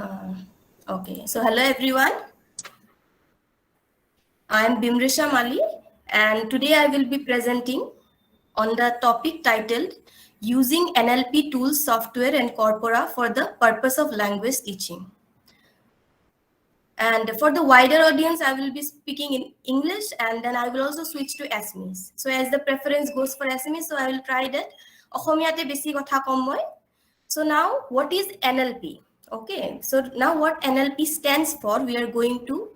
Okay, so hello everyone. I am Bimrisha Mali, and today I will be presenting on the topic titled Using NLP Tools, Software and Corpora for the Purpose of Language Teaching. And for the wider audience, I will be speaking in English and then I will also switch to Assamese. So as the preference goes for Assamese, so I will try that. Ohomiyate besi kotha kom moi. So now what is NLP? Okay, so now what NLP stands for, we are going to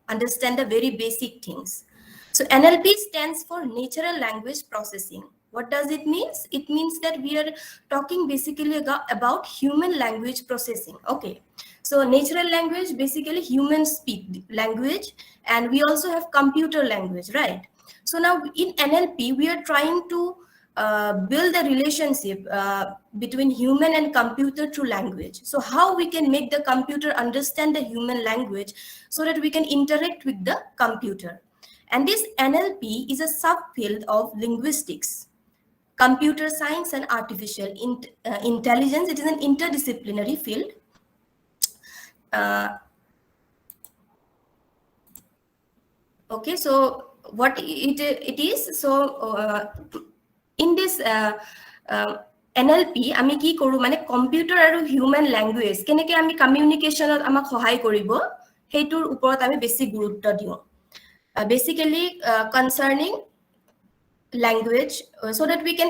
understand the very basic things. So NLP stands for Natural Language Processing. What does it mean? It means that we are talking basically about human language processing. Okay, so natural language, basically human speak language, and we also have computer language, right? So now in NLP, we are trying to build a relationship between human and computer through language. So how we can make the computer understand the human language so that we can interact with the computer. And this NLP is a subfield of linguistics, computer science and artificial intelligence. It is an interdisciplinary field. Okay, so what it is, so in this NLP আমি কি কৰো মানে computer আৰু human language কেনেকৈ আমি কমিউনিকেশনত আমাক সহায় কৰিব হেইটোৰ ওপৰত আমি বেছি গুৰুত্ব দিও basically concerning language so that we can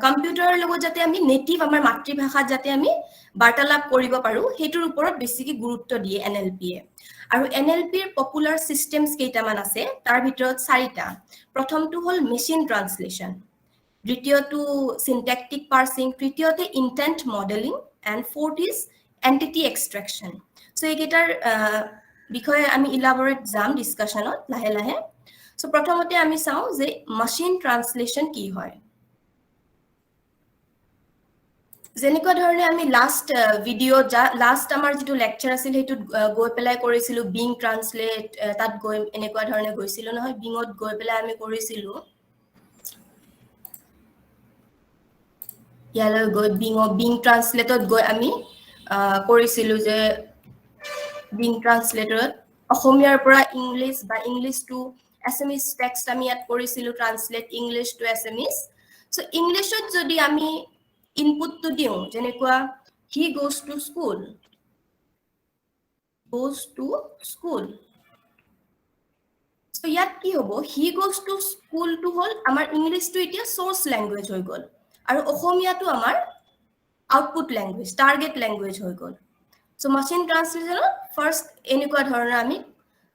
computer লগত যাতে আমি নেটিভ আমাৰ মাতৃভাষাত যাতে আমি বাৰ্তালাপ কৰিব পাৰো হেইটোৰ ওপৰত বেছিকৈ গুৰুত্ব দিয়ে NLP এ আৰু NLP এৰ পপুলাৰ সিস্টেমস কেইটামান আছে তাৰ ভিতৰত চাৰিটা প্ৰথমটো হল মেচিন ট্ৰান্সলেশন দ্বিতীয়টো syntactic parsing তৃতীয়তে intent modeling and fourth is entity extraction so এইকেইটাৰ বিষয়ে আমি ইলাবৰেট যাম ডিসকাশনত লাহে লাহে So প্ৰথমতে আমি চাও যে machine translation কি হয় যেনেকুৱা ধৰণে আমি লাষ্ট ভিডিও লাষ্ট আমাৰ যেটো লেকচাৰ আছিল হেতু গৈ পেলাই কৰিছিলো বিং ট্ৰান্সলেট তাত গৈ এনেকুৱা ধৰণে গৈছিল নহয় বিংত গৈ পেলাই আমি কৰিছিলো ইয়ালৈ গৈ বিং ট্ৰান্সলেটত গৈ আমি কৰিছিলো যে বিং ট্ৰান্সলেটৰত অসমীয়াৰ পৰা ইংলিশ বা ইংলিশ টু Assamese text আমি ইয়াত কৰিছিলো translate English to Assamese so ইংলিশত যদি আমি ইনপুট তো দিও যেনেকুৱা he goes to school so ইয়াত কি হ'ব he goes to school to হল আমাৰ ইংলিশ টু এতিয়া সোৰ্স ল্যাঙ্গুয়েজ হৈ গল আৰু অসমীয়া টু আমাৰ আউটপুট ল্যাঙ্গুয়েজ টাৰ্গেট ল্যাঙ্গুয়েজ হৈ গল so machine translation first এনেকুৱা ধৰণৰ আমি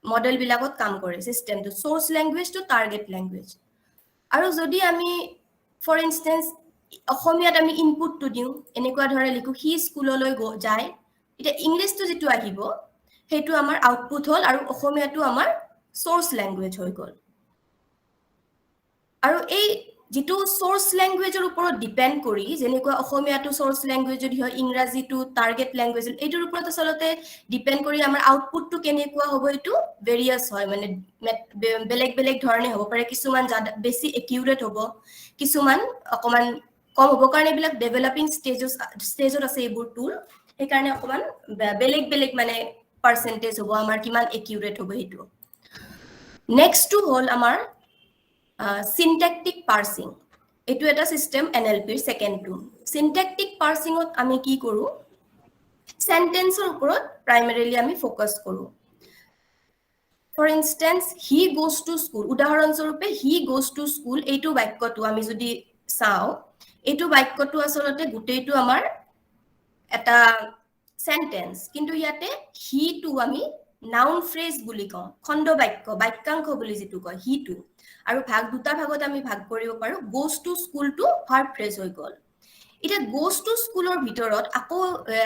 মডেল বিলাকত কাম কৰে system to source language to target language আৰু যদি আমি ফৰ ইনস্টেন্স অসমীয়াত আমি ইনপুট টু দিও এনেকুৱা ধৰণে লিখো হি স্কুললৈ যায় এটা ইংলিশ টু যেটো আহিব হেতু আমাৰ আউটপুট হল আৰু অসমীয়াটো আমাৰ সোৰ্স ল্যাঙ্গুয়েজ হৈ গল আৰু এই যেটো সোৰ্স ল্যাঙ্গুয়েজৰ ওপৰত ডিপেন্ড কৰি যেনেকুৱা অসমীয়াটো সোৰ্স ল্যাঙ্গুয়েজ যদি হয় ইংৰাজীটো টাৰ্গেট ল্যাঙ্গুয়েজ এইটোৰ ওপৰত আসলতে ডিপেন্ড কৰি আমাৰ আউটপুটটো কেনেকুৱা হ'ব এটো ভেৰিয়াস হয় মানে বেলেগ বেলেগ ধৰণে হ'ব পাৰে কিছুমান বেছি একিউৰেট হ'ব কিছুমান অকমান কম হ'ব কাৰণ এইবিলাক ডেভেলপিং ষ্টেজত আছে এইবোৰ টুল এই কাৰণে অকমান বেলেগ বেলেগ মানে পাৰ্সেন্টেজ হ'ব আমাৰ কিমান একিউৰেট হ'ব হেতু নেক্সট টু হল আমাৰ syntactic parsing এটো এটা সিস্টেম NLP এৰ সেকেন্ড টু syntactic parsing ত আমি কি কৰো সেন্টেন্সৰ ওপৰত প্ৰাইমাৰিলি আমি ফোকাস কৰো for instance he goes to school উদাহৰণ স্বৰূপে he goes to school এইটো বাক্যটো আমি যদি চাও এইটো বাক্যটো আসলতে গুটেইটো আমাৰ এটা সেন্টেন্স কিন্তু ইয়াতে he টু আমি নাউন ফ্ৰেজ বুলি কওঁ খণ্ড বাক্যাংশ বুলি যেটো কয় he টু আৰু ভাগ দুটা ভাগত আমি ভাগ কৰিব পাৰো goes to school to verb phrase হৈ গল এটা goes to schoolৰ ভিতৰত আকৌ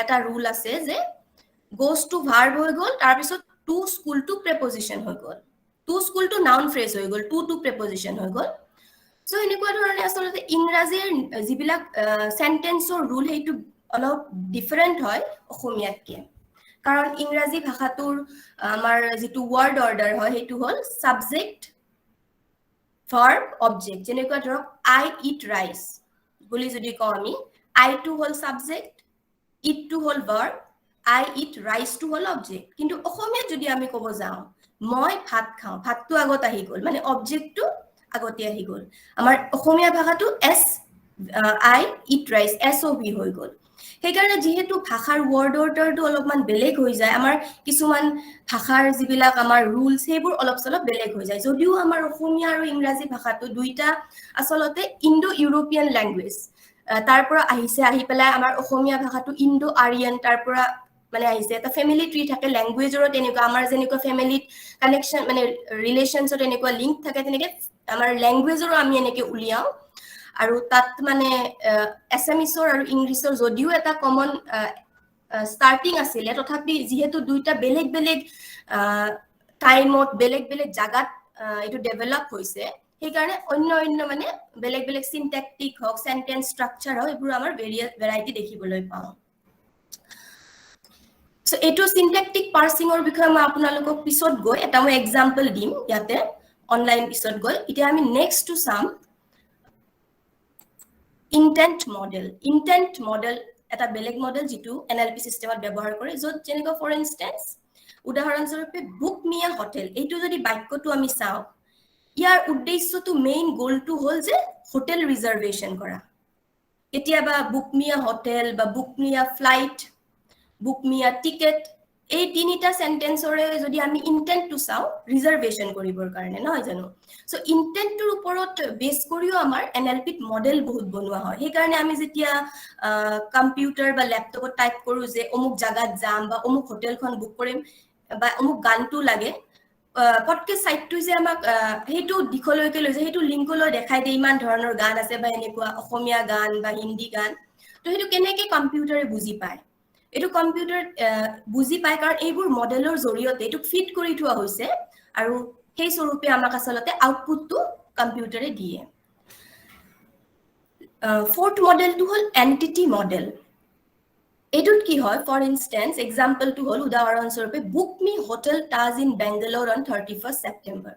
এটা ৰুল আছে যে goes to ভাৰ্ব হৈ গল তাৰ পিছত to school টু প্ৰেপজিশন হৈ গল to school two noun phrase হৈ গল to প্ৰেপজিশন হৈ গল সো এনেকুৱা ধৰণে আসলতে ইংৰাজীৰ যিবিলাক সেন্টেন্সৰ ৰুল হেতু অলপ ডিফাৰেন্ট হয় অসমীয়াতকে কাৰণ ইংৰাজী ভাষাটোৰ আমাৰ যেটো ওয়াৰ্ড অৰ্ডাৰ হয় হেতু হল সাবজেক্ট verb object যেনেকুৱা ধৰক I eat rice বুলি যদি কও আমি I টু হল সাবজেক্ট eat টু হল verb I eat rice to হল object কিন্তু অসমীয়া যদি আমি ক'ব যাওঁ মই ভাত খাওঁ ভাতটো আগত আহি গ'ল মানে অবজেক্টটো আগতে আহি গ'ল আমাৰ অসমীয়া ভাষাটো s I eat rice SOV হৈ গ'ল সেইকাৰণে যেহেতু ভাষাৰ ওয়াৰ্ড অৰ্ডাৰটো অলপমান বেলেগ হৈ যায় আমাৰ কিছুমান ভাষাৰ যিবিলাক আমাৰ ৰুলছ সেইবোৰ অলপ চলপ বেলেগ হৈ যায় যদিও আমাৰ অসমীয়া আৰু ইংৰাজী ভাষাটো দুইটা আসলতে ইণ্ডো ইউৰোপিয়ান ল্যাঙ্গুৱেজ তাৰ পৰা আহিছে আহি পেলাই আমাৰ অসমীয়া ভাষাটো ইণ্ডো আৰিয়ান তাৰ পৰা মানে আহিছে এটা ফ্যামিলি ট্ৰি থাকে ল্যাঙ্গুৱেজৰো তেনেকুৱা আমাৰ যেনেকুৱা ফ্যামিলিত কানেকশন মানে ৰিলেশনছত এনেকুৱা লিংক থাকে তেনেকে আমাৰ ল্যাঙ্গুৱেজৰো আমি এনেকে উলিয়াও আৰু তাত মানে এছামিছৰ আৰু ইংলিছৰ যদিও এটা কমন স্টাৰ্টিং আছিলে তথাপি যেহেতু দুইটা বেলেগ বেলেগ টাইমত বেলেগ বেলেগ জাগাত এটো ডেভেলপ হৈছে সেইকাৰণে অন্য অন্য মানে বেলেগ বেলেগ সিনট্যাকটিক হক সেন্টেন্স স্ট্ৰাকচাৰ হয় এইবোৰ আমাৰ ভেৰাইটি দেখিবলৈ পাওঁ সো এটো সিনট্যাকটিক পাৰ্সিংৰ বিষয়ে মই আপোনালোকক পিছত গৈ এটা মই এক্সাম্পল দিম ইয়াতে অনলাইন পিছত গৈ এতিয়া আমি next to some intent model এটা বেলেগ মডেল যেটো NLP সিস্টেমত ব্যৱহাৰ কৰে যত যেনেকৈ ফৰ ইনস্টেন্স উদাহৰণস্বৰূপে বুক মি আ হোটেল এইটো যদি বাক্যটো আমি চাও ইয়াৰ উদ্দেশ্যটো মেইন গোলটো হল যে হোটেল ৰিজাৰ্ভেশন কৰা কেতিয়াবা বুক মি আ হোটেল বা book me a flight book me a ticket এই তিনিটা সেন্টেন্সৰে যদি আমি ইন্টেন্টটো চাও ৰিজাৰ্ভেশন কৰিবৰ কাৰণে নহয় জানো সো ইন্টেন্টৰ ওপৰত বেস কৰিও আমাৰ NLP মডেল বহুত বনোৱা হয় সেই কাৰণে আমি যেতিয়া কম্পিউটাৰ বা ল্যাপটপত টাইপ কৰো যে অমুক জাগাত যাম বা অমুক হোটেলখন বুক কৰিম বা অমুক গানটো লাগে পটকে সাইটটো যে আমাক হেতু দিখলৈকে লৈ যায় হেতু লিংকলৈ দেখাই দিয়ে ইমান ধৰণৰ গান আছে বা এনেকুৱা অসমীয়া গান বা হিন্দী গান তো হেতু কেনেকে কম্পিউটাৰে বুজি পায় এটো কম্পিউটাৰ বুজি পায় কাৰণ এইবোৰ মডেলৰ জৰিয়তে এটো ফিট কৰি থোৱা হৈছে আৰু সেই স্বৰূপে আমাক আসলতে আউটপুটটো কম্পিউটাৰে দিয়ে ফোৰ্থ মডেলটো হল এন্টিটি মডেল এটুত কি হয় ফৰ ইনস্টেন্স এক্সাম্পলটো হল উদাহৰণস্বৰূপে book me hotel Taj in Bangalore on 31st September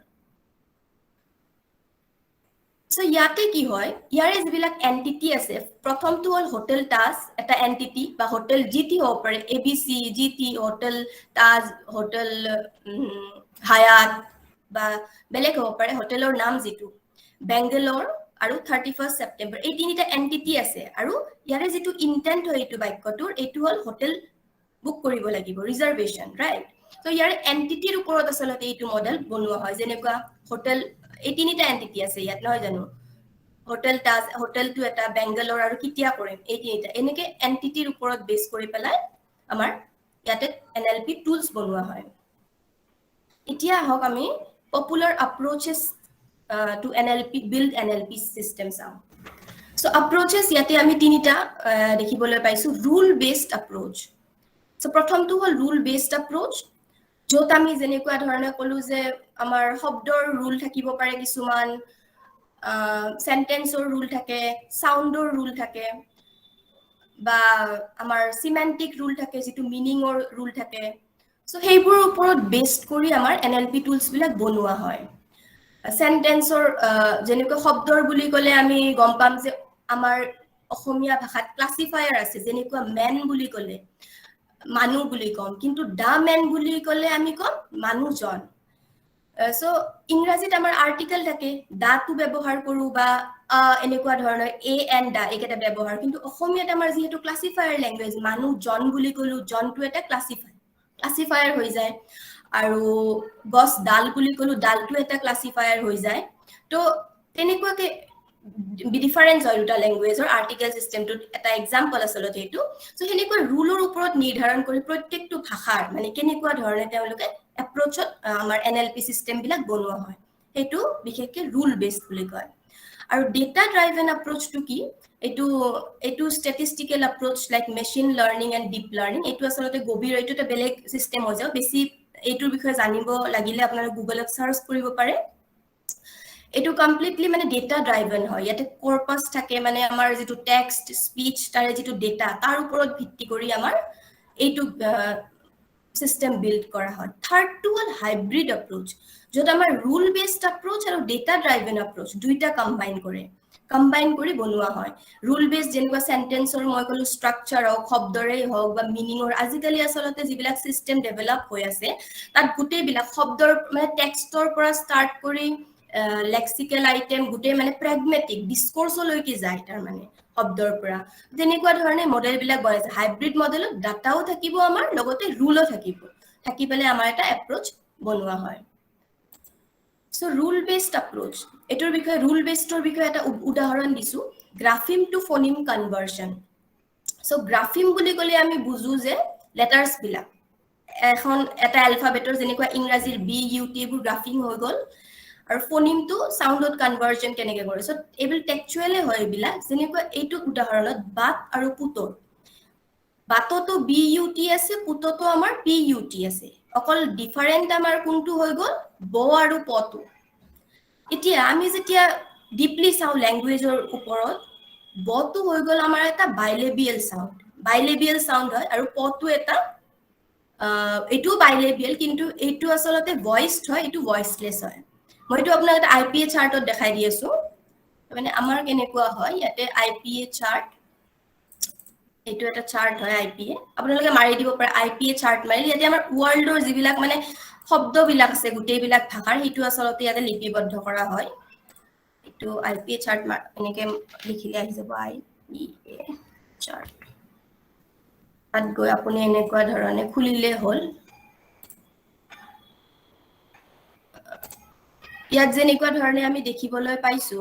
so ইয়াতে কি হয় ইয়াৰে যিবিলাক এন্টিটি আছে প্ৰথমটো হল হোটেল তাজ এটা এন্টিটি বা হোটেল জিটি হ'ব পাৰে ABC GT hotel Taj hotel হায়াত বা বেলেগ হ'ব পাৰে হোটেলৰ নাম যেটো বেঙ্গালোৰ আৰু 31st সেপ্টেম্বৰ এই তিনিটা এন্টিটি আছে আৰু ইয়াৰে যেটো ইন্টেন্ট হয় এইটো বাক্যটোৰ এইটো হল হোটেল বুক কৰিব লাগিব ৰিজাৰ্ভেশন ৰাইট তো ইয়াৰে এন্টিটিৰ ওপৰত আসলতে এইটো মডেল বনোৱা হয় যেনেকুৱা হোটেল এই তিনিটা এন্টিটি আছে ইয়াত নহয় জানো হোটেল তাজ হোটেলটো এটা বেঙ্গালোৰ আৰু কিতিয়া কৰিম এই তিনিটা এনেকে এন্টিটিৰ ওপৰত বেস কৰি পেলাই আমাৰ ইয়াতে NLP টুলস বনোৱা হয় এতিয়া হক আমি popular approaches to NLP build NLP system চাও সো এপ্ৰোচেছ ইয়াতে আমি তিনিটা দেখিবলৈ পাইছো ৰুল বেসড এপ্ৰোচ সো প্ৰথমটো হল ৰুল বেসড এপ্ৰোচ যত আমি যেনেকুৱা ধৰণে কলো যে আমাৰ শব্দৰ ৰুল থাকিব পাৰে কিছুমান সেন্টেন্সৰ ৰুল থাকে সাউন্ডৰ ৰুল থাকে বা আমাৰ সিমেন্টিক ৰুল থাকে যেটো মিনিংৰ ৰুল থাকে সো সেইবোৰ ওপৰত বেসড কৰি আমাৰ NLP টুলস বিলাক বনোৱা হয় সেন্টেন্সৰ যেনেকৈ শব্দৰ বুলি কলে আমি গম পাম যে আমাৰ অসমীয়া ভাষাত ক্লাসিফায়াৰ আছে যেনেকুৱা মেন বুলি কলে মানুহ বুলি কম কিন্তু দা মেন বুলি কলে আমি কম মানুহজন সো ইংৰাজীত আমাৰ আৰ্টিকেল থাকে দাটো ব্যৱহাৰ কৰো বা এনেকুৱা ধৰণৰ এ এণ্ড দা একেটা ব্যৱহাৰ কিন্তু অসমীয়াত আমাৰ যেহেতু ক্লাসিফায়াৰ ল্যাঙ্গুৱেজ মানুহজন বুলি কলো জনটো এটা ক্লাসিফায়াৰ হৈ যায় আৰু গছ ডাল বুলি কলো ডালটো এটা ক্লাসিফায়াৰ হৈ যায় তো তেনেকুৱাকে ডিফাৰেন্স হয় দুটা ল্যাঙ্গুৱেজৰ আৰ্টিকেল সিস্টেমটো এটা এক্সাম্পল আসলতে এটো সো হেনেকুৱা ৰুলৰ ওপৰত নিৰ্ধাৰণ কৰি প্ৰত্যেকটো ভাষাৰ মানে কেনেকুৱা ধৰণে তেওঁলোকে এপ্ৰোচত আমাৰ NLP সিস্টেম বিলাক বনোৱা হয় হেতু বিশেষকৈ ৰুল বেসড বুলি কয় আৰু ডেটা ড্ৰাইভেন এপ্ৰোচটো কি এটো statistical approach like machine learning and deep learning এটো আসলতে গভীৰ এটো এটা বেলেগ সিস্টেম হৈ যায় বেছি এটোৰ বিষয়ে জানিব লাগিলে আপোনালোকে গুগলত সাৰ্চ কৰিব পাৰে এটো কমপ্লিটলি মানে ডেটা ড্ৰাইভেন হয় ইয়াতে কৰ্পাস থাকে মানে আমাৰ যেটো টেক্সট স্পিচ তাৰে যেটো ডেটা তাৰ ওপৰত ভিত্তি কৰি আমাৰ এইটো সিস্টেম বিল্ড কৰা হয় থাৰ্ডটো হল হাইব্ৰিড এপ্ৰোচ যত আমাৰ ৰুল বেসড এপ্ৰোচ আৰু ডেটা ড্ৰাইভেন এপ্ৰোচ দুইটা কম্বাইন কৰে কম্বাইন কৰি বনোৱা হয় ৰুল বেস যেনেকুৱা সেন্টেন্সৰ মই কলো স্ট্ৰাকচাৰ হওক শব্দৰে হওক বা মিনিংৰ আজিকালি আসলতে যিবিলাক সিস্টেম ডেভেলপ হৈ আছে তাত গুটেই বিলাক শব্দৰ মানে টেক্সটৰ পৰা স্টাৰ্ট কৰি লেক্সিক্যাল আইটেম গুটেই মানে প্ৰেগমেটিক ডিসকোৰ্সলৈকে যায় তাৰ মানে শব্দৰ পৰা তেনেকুৱা ধৰণে মডেল বিলাক বনাইছে হাইব্ৰিড মডেলত ডাটাও থাকিব আমাৰ লগতে ৰুলও থাকিব থাকি পেলে আমাৰ এটা এপ্ৰোচ বনোৱা হয় So rule based approach এটোৰ বিষয়ে rule based বিষয়ে এটা উদাহৰণ দিছো গ্ৰাফিম টু ফোনিম কনভাৰ্সন So গ্ৰাফিম বুলি কলে আমি বুজো যে লেটাৰস বিলাক এখন এটা অ্যালফাবেটৰ যেনেকুৱা ইংৰাজীৰ বি ইউ টি বোৰ গ্ৰাফিং হৈ গল আৰু ফোনিম টু সাউন্ডত কনভাৰ্সন কেনেকে কৰে সো এবিল টেক্সচুৱেলি হয় বিলাক যেনেকুৱা এইটো উদাহৰণত বাত আৰু পুতৰ বাততো বি ইউ টি আছে পুততো আমাৰ পি ইউ টি আছে অকল ডিফাৰেন্ট আমাৰ কোনটো হৈ গল ব আৰু পটো এতিয়া আমি যেতিয়া ডিপলি চাও ল্যাঙ্গুৱেজৰ ওপৰত বটো হৈ গল আমাৰ এটা বাইলেবিয়াল সাউন্ড হয় আৰু পটো এটা এটো বাইলেবিয়াল কিন্তু এটো আসলতে ভয়েসড হয় এটো ভয়েসলেস হয় মইটো আপোনাক এটা আইপিএ চাৰ্টত দেখাই দি আছো মানে আমাৰ কেনেকুৱা হয় ইয়াতে আইপিএ চাৰ্ট এটো এটা চাৰ্ট হয় আইপিএ আপোনালোকে মাৰি দিব পাৰে আইপিএ চাৰ্ট মাৰি ইয়াতে আমাৰ ওয়াৰ্ল্ডৰ যিবিলাক মানে শব্দ বিলাক আছে গুটেই বিলাক ভাষাৰ হেতু আসলতে ইয়াতে লিপিবদ্ধ কৰা হয় এটো আইপিএ চাৰ্ট এনেকে লিখিলে আহি যাব আইপিএ চাৰ্ট তাত গৈ আপুনি এনেকুৱা ধৰণে খুলিলে হল ইয়াত যেনেকুৱা ধৰণে আমি দেখিবলৈ পাইছো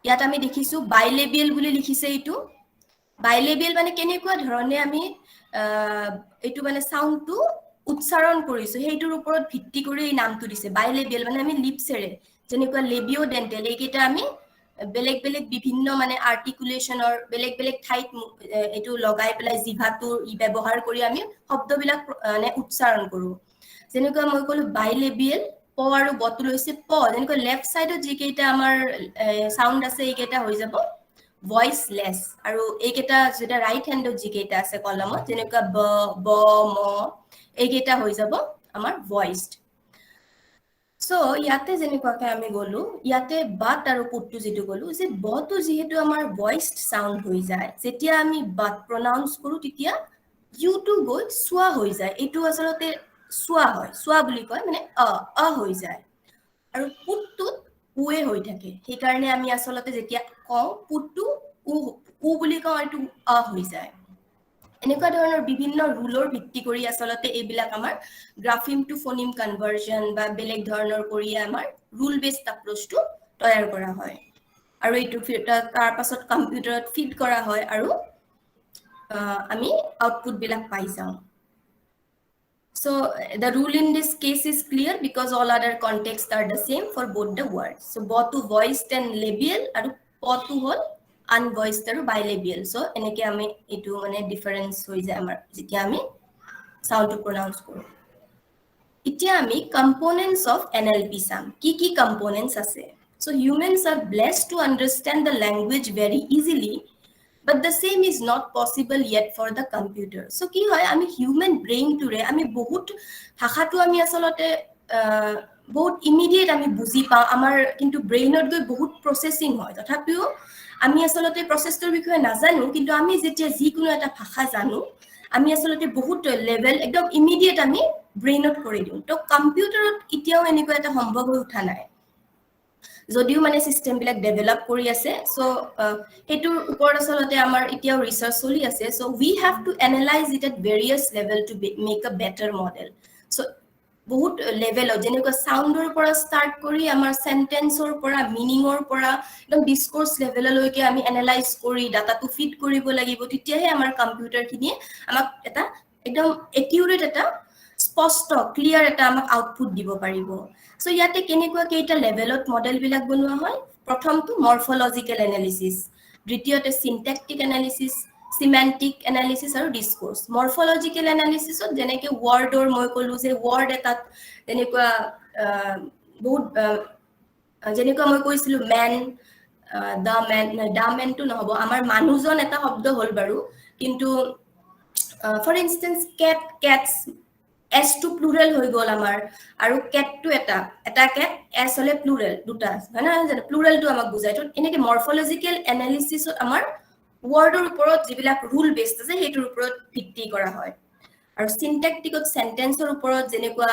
ইয়াত আমি দেখিছো বাইলেবিয়াল বুলি লিখিছে এটো বাইলেবিয়াল মানে কেনেকুৱা ধৰণে আমি এটো মানে সাউন্ডটো উচ্চাৰণ কৰিছো হেইটোৰ ওপৰত ভিত্তি কৰি এই নামটো দিছে বাইলেবিয়াল মানে আমি লিপসেৰে যেনেকুৱা লেবিওডেন্টেল এইকেইটা আমি বেলেগ বেলেগ বিভিন্ন মানে আৰ্টিকুলেশনৰ বেলেগ বেলেগ ঠাইত এটো লগাই পেলাই জিভাটো ব্যৱহাৰ কৰি আমি শব্দবিলাক মানে উচ্চাৰণ কৰো যেনেকুৱা মই কলো বাইলেবিয়াল প আৰু বটো লৈছে প যেনেকুৱা লেফট সাইডত যিকেইটা আমাৰ সাউন্ড আছে এইকেইটা হৈ যাব ভয়েসলেস আৰু এইকেইটা যেটা ৰাইট হ্যান্ডত যিকেইটা আছে কলমত যেনেকুৱা ব ব ম এইকেইটা হৈ যাব আমাৰ ভয়েসড So ইয়াতে যেনেকুৱাকে আমি গলো ইয়াতে বাত আৰু পুটটো যেটো গলো যে বটো যেহেতু আমাৰ ভয়েসড সাউন্ড হৈ যায় যেতিয়া আমি বাত প্ৰনাউন্স কৰো তেতিয়া ইউ টু গৈ সোয়া হৈ যায় এটো আসলতে সোয়া হয় সোয়া বুলি কয় মানে অ হৈ যায় আৰু পুটটো উয়ে হৈ থাকে সেই কাৰণে আমি আসলতে যেতিয়া কওঁ পুটটো উ বুলি কওঁ এটো অ হৈ যায় এনেকুৱা ধৰণৰ বিভিন্ন ৰুলৰ ভিত্তি কৰি আসলতে এইবিলাক আমাৰ গ্ৰাফিম টু ফোনিম কনভাৰ্সন বা বেলেগ ধৰণৰ কৰি আমাৰ ৰুল বেসড এপ্ৰোচটো তৈয়াৰ কৰা হয় আৰু এইটো তাৰ পাছত কম্পিউটাৰত ফিড কৰা হয় আৰু আমি আউটপুট বিলাক পাই যাওঁ So the rule in this case is clear because all other contexts are the same for both the words. So both to voiced and labial and both to whole unvoiced and bilabial. So eneke ami etu mane difference hoi jay amar jetia ami sound to pronounce koru. Itia ami components of NLP sam. Ki components ase. So humans are blessed to understand the language very easily. But the same is not possible yet for the computer. So ki hoy ami human brain to re ami bahut bhasha to ami asolote bahut immediate ami buzi pa amar kintu brainot goi bahut processing hoy tothapio ami asolote process tor bikhoye najanu kintu ami jetia ji kono eta bhasha janu ami asolote bahut level ekdom immediate ami brainot kori diu to computerot itiao eniko eta সম্ভৱ হৈ উঠা নাই যদিও মানে system বিলাক develop কৰি আছে so হেতুৰ ওপৰত আসলতে আমাৰ এতিয়াও ৰিসাৰ্চ চলি আছে so we have to analyze it at various level to make a better model so বহুত লেভেল যেনেকুৱা সাউন্ডৰ পৰা স্টাৰ্ট কৰি আমাৰ সেন্টেন্সৰ পৰা মিনিংৰ পৰা একদম ডিসকোৰ্স লেভেললৈকে আমি এনালাইজ কৰি ডাটাটো ফিট কৰিব লাগিব তেতিয়াহে আমাৰ কম্পিউটাৰখিনিয়ে আমাক এটা একদম একিউৰেট এটা স্পষ্ট ক্লিয়াৰ এটা আমাক আউটপুট দিব পাৰিব সো ইয়াতে কেনেকুৱা কেইটা লেভেলত মডেল বিলাক বনোৱা হয় প্ৰথমটো মৰফোলজিক্যাল এনালিসিস দ্বিতীয়তে সিনট্যাকটিক এনালিসিস সিমেন্টিক এনালিসিস আৰু ডিসকোৰ্স মৰফোলজিক্যাল এনালিসিসত যেনেকৈ ওয়াৰ্ডৰ মই কলো যে ওয়াৰ্ড এটাত যেনেকুৱা বহুত যেনেকুৱা মই কৈছিলো ম্যান দা ম্যান টু নহব আমাৰ মানুহজন এটা শব্দ হল বাৰু কিন্তু for instance cats S to plural হৈ গল আমাৰ আৰু cat to এটা cat S হলে plural দুটা হয় না জানো plural to আমাক বুজায় তো এনেকে মৰফলজিক্যাল এনালিসিসত আমাৰ ওয়াৰ্ডৰ ওপৰত যিবিলাক ৰুল বেসড আছে হেতুৰ ওপৰত ভিত্তি কৰা হয় আৰু সিনট্যাকটিকত সেন্টেন্সৰ ওপৰত যেনেকুৱা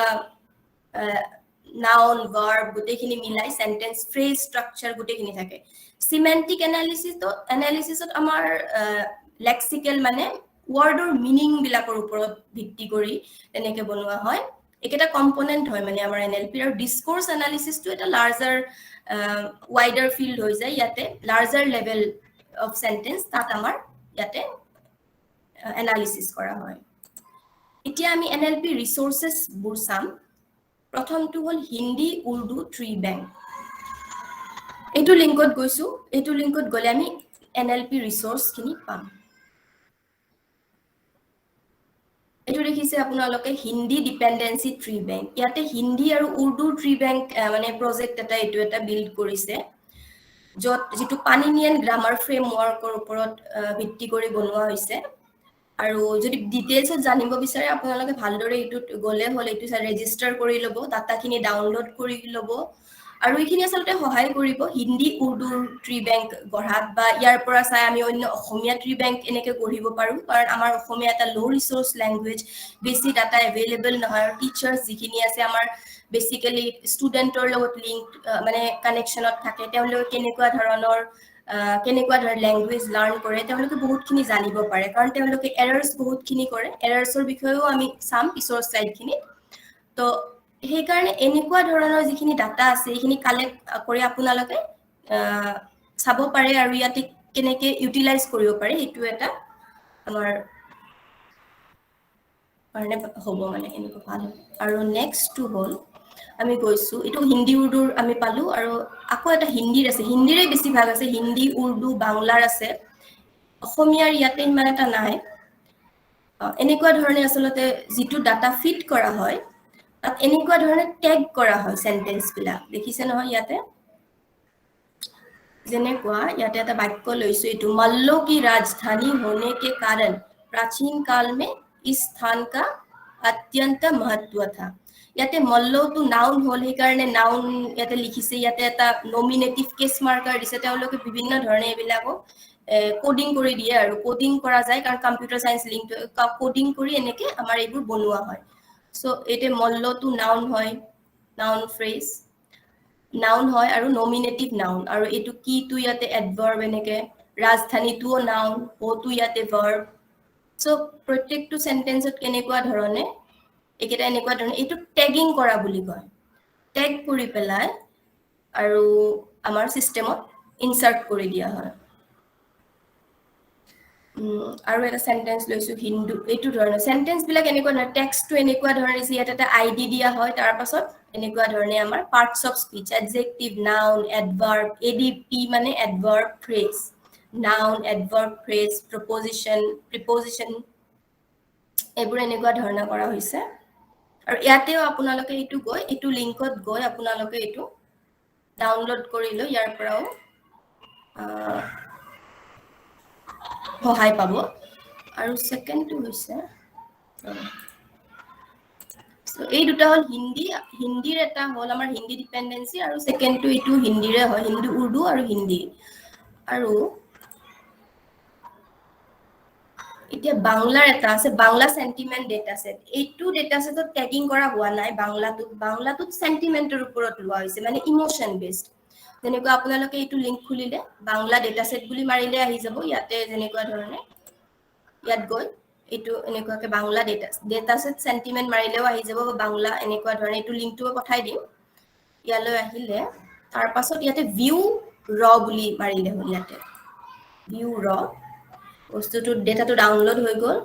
নাউন ভাৰ্ব গোটেইখিনি মিলাই সেন্টেন্স ফ্ৰেজ স্ট্ৰাকচাৰ গোটেইখিনি থাকে সিমেন্টিক এনালিসিসত আমাৰ লেক্সিক্যাল মানে ওয়াৰ্ডৰ মিনিং বিলাকৰ ওপৰত ভিত্তি কৰি তেনেকে বনোৱা হয় একেটা কম্পোনেন্ট হয় মানে আমাৰ এনএলপি আৰু ডিসকোৰ্স এনালিসিস তো এটা লাৰ্জাৰ ওয়াইডাৰ ফিল্ড হৈ যায় ইয়াতে লাৰ্জাৰ লেভেল অফ সেন্টেন্স তাত আমাৰ ইয়াতে এনালিসিস কৰা হয় এতিয়া আমি এনএলপি ৰিসোৰ্সেস বোৰ চাম প্ৰথমটো হল হিন্দি উৰ্দু ট্ৰি ব্যাংক এইটো লিংকত গৈছো এইটো লিংকত গলে আমি এনএলপি ৰিসোৰ্স খিনি পাম এইটো দেখিছে আপোনালোকে হিন্দি ডিপেন্ডেন্সি ট্ৰি ব্যাংক ইয়াতে হিন্দি আৰু উৰ্দু ট্ৰি ব্যাংক মানে প্ৰজেক্ট এটা এইটো এটা বিল্ড কৰিছে যত যেটো পানিনিয়ান গ্ৰামাৰ ফ্ৰেমৱৰ্কৰ ওপৰত ভিত্তি কৰি বনোৱা হৈছে আৰু যদি ডিটেইলছত জানিব বিচাৰে আপোনালোকে ভালদৰে এইটো গলে হল এইটো ৰেজিষ্টাৰ কৰি লব ডাটাখিনি ডাউনলোড কৰি লব আৰু এইখিনি আসলতে সহায় কৰিব হিন্দি উৰ্দু ট্ৰি ব্যাংক গঢ়াত বা ইয়াৰ পৰা চাই আমি অন্য অসমীয়া ট্ৰি ব্যাংক এনেকে গঢ়িব পাৰো কাৰণ আমাৰ অসমীয়া এটা লো ৰিসোৰ্স ল্যাঙ্গুৱেজ বেছি ডাটা এভেইলেবল নহয় টিচাৰ্স যিখিনি আছে আমাৰ বেসিক্যালি স্টুডেন্টৰ লগত লিংক মানে কানেকশনত থাকে তেওঁলোকে কেনেকুৱা ধৰণৰ ল্যাঙ্গুৱেজ লাৰ্ন কৰে তেওঁলোকে বহুতখিনি জানিব পাৰে কাৰণ তেওঁলোকে এৰাৰ্স বহুতখিনি কৰে এৰাৰ্সৰ বিষয়েও আমি চাম পিছৰ স্লাইডখিনি তো সেই কাৰণে এনেকুৱা ধৰণৰ যিখিনি ডাটা আছে এইখিনি কালেক্ট কৰি আপোনালোকে চাব পাৰে আৰু ইয়াতে কেনেকে ইউটিলাইজ কৰিব পাৰে এইটো এটা আমাৰ কাৰণে হ'ব মানে এনেকুৱা ভাল আৰু নেক্সট টু হল আমি গৈছো এটো হিন্দি উৰ্দুৰ আমি পালো আৰু আকৌ এটা হিন্দিৰ আছে হিন্দিৰে বেছি ভাগ আছে হিন্দি উৰ্দু বাংলাৰ আছে অসমীয়াৰ ইয়াতে ইমান এটা নাই এনেকুৱা ধৰণে আসলতে যেটো ডাটা ফিট কৰা হয় তাত এনেকুৱা ধৰণে ট্যাগ কৰা হয় সেন্টেন্স বিলাক দেখিছে নহয় ইয়াতে যেনেকুৱা ইয়াতে এটা বাক্য লৈছো এটো मल्लों की राजधानी होने के कारण प्राचीन काल में इस स्थान का अत्यंत महत्व था ইয়াতে মল্ল টু নাউন হল সেই কাৰণে নাউন ইয়াতে লিখিছে ইয়াতে এটা নমিনেটিভ কেস মাৰ্কাৰ দিছে তেওঁলোকে বিভিন্ন ধৰণে এবিলাকো কোডিং কৰি দিয়ে আৰু কোডিং কৰা যায় কাৰণ কম্পিউটাৰ সায়েন্স লিংক কোডিং কৰি এনেকে আমাৰ এইবোৰ বনোৱা হয় সো এতে মল্ল টু নাউন হয় নাউন ফ্ৰেজ নাউন হয় আৰু নমিনেটিভ নাউন আৰু এটো কি টু ইয়াতে এডভাৰ্ব এনেকে ৰাজধানী টু নাউন ও টু ইয়াতে ভাৰ্ব সো প্ৰত্যেকটো সেন্টেন্সত কেনেকুৱা ধৰণে একেটা এনেকুৱা ধৰণে এটো ট্যাগিং কৰা বুলি কয় ট্যাগ কৰি পেলাই আৰু আমাৰ সিস্টেমত ইনসাৰ্ট কৰি দিয়া হয় আৰু এটা সেন্টেন্স লৈছো হিন্দু এইটো ধৰণৰ সেন্টেন্স বিলাক এনেকুৱা না টেক্সটটো এনেকুৱা ধৰণে ইয়াত এটা আইডি দিয়া হয় তাৰ পাছত এনেকুৱা ধৰণে আমাৰ parts of speech adjective noun adverb ADP মানে adverb phrase noun adverb phrase preposition এইবোৰ এনেকুৱা ধৰণে কৰা হৈছে আৰু ইয়াতেও আপোনালোকে এইটো গৈ এইটো লিংকত গৈ আপোনালোকে এইটো ডাউনলোড কৰি লৈ ইয়াৰ পৰাও সহায় পাব আৰু সেকেন্ডটো হৈছে সো এই দুটা হল হিন্দিৰ এটা হল আমাৰ হিন্দি ডিপেন্ডেন্সি আৰু সেকেন্ডটো এইটো হিন্দিৰে হয় হিন্দি উৰ্দু আৰু হিন্দি আৰু এতিয়া বাংলাৰ এটা আছে বাংলা সেন্টিমেন্ট ডেটা সেট এইটো ডেটা সেটত ট্যাগিং কৰা হোৱা নাই বাংলাটোত সেন্টিমেন্টৰ ওপৰত লোৱা হৈছে মানে ইমোশন বেসড যেনেকুৱা আপোনালোকে এইটো লিংক খুলিলে বাংলা ডেটা সেট বুলি মাৰিলে আহি যাব ইয়াতে যেনেকুৱা ধৰণে ইয়াত গৈ এইটো এনেকুৱাকে বাংলা ডেটা সেট সেন্টিমেন্ট মাৰিলেও আহি যাব বাংলা এনেকুৱা ধৰণে এইটো লিংকটো পঠাই দিম ইয়ালৈ আহিলে তাৰ পাছত ইয়াতে ভিউ ৰ বুলি মাৰিলে হ'ল ইয়াতে ভিউ ৰ বস্তুটো ডেটাটো ডাউনলোড হৈ গল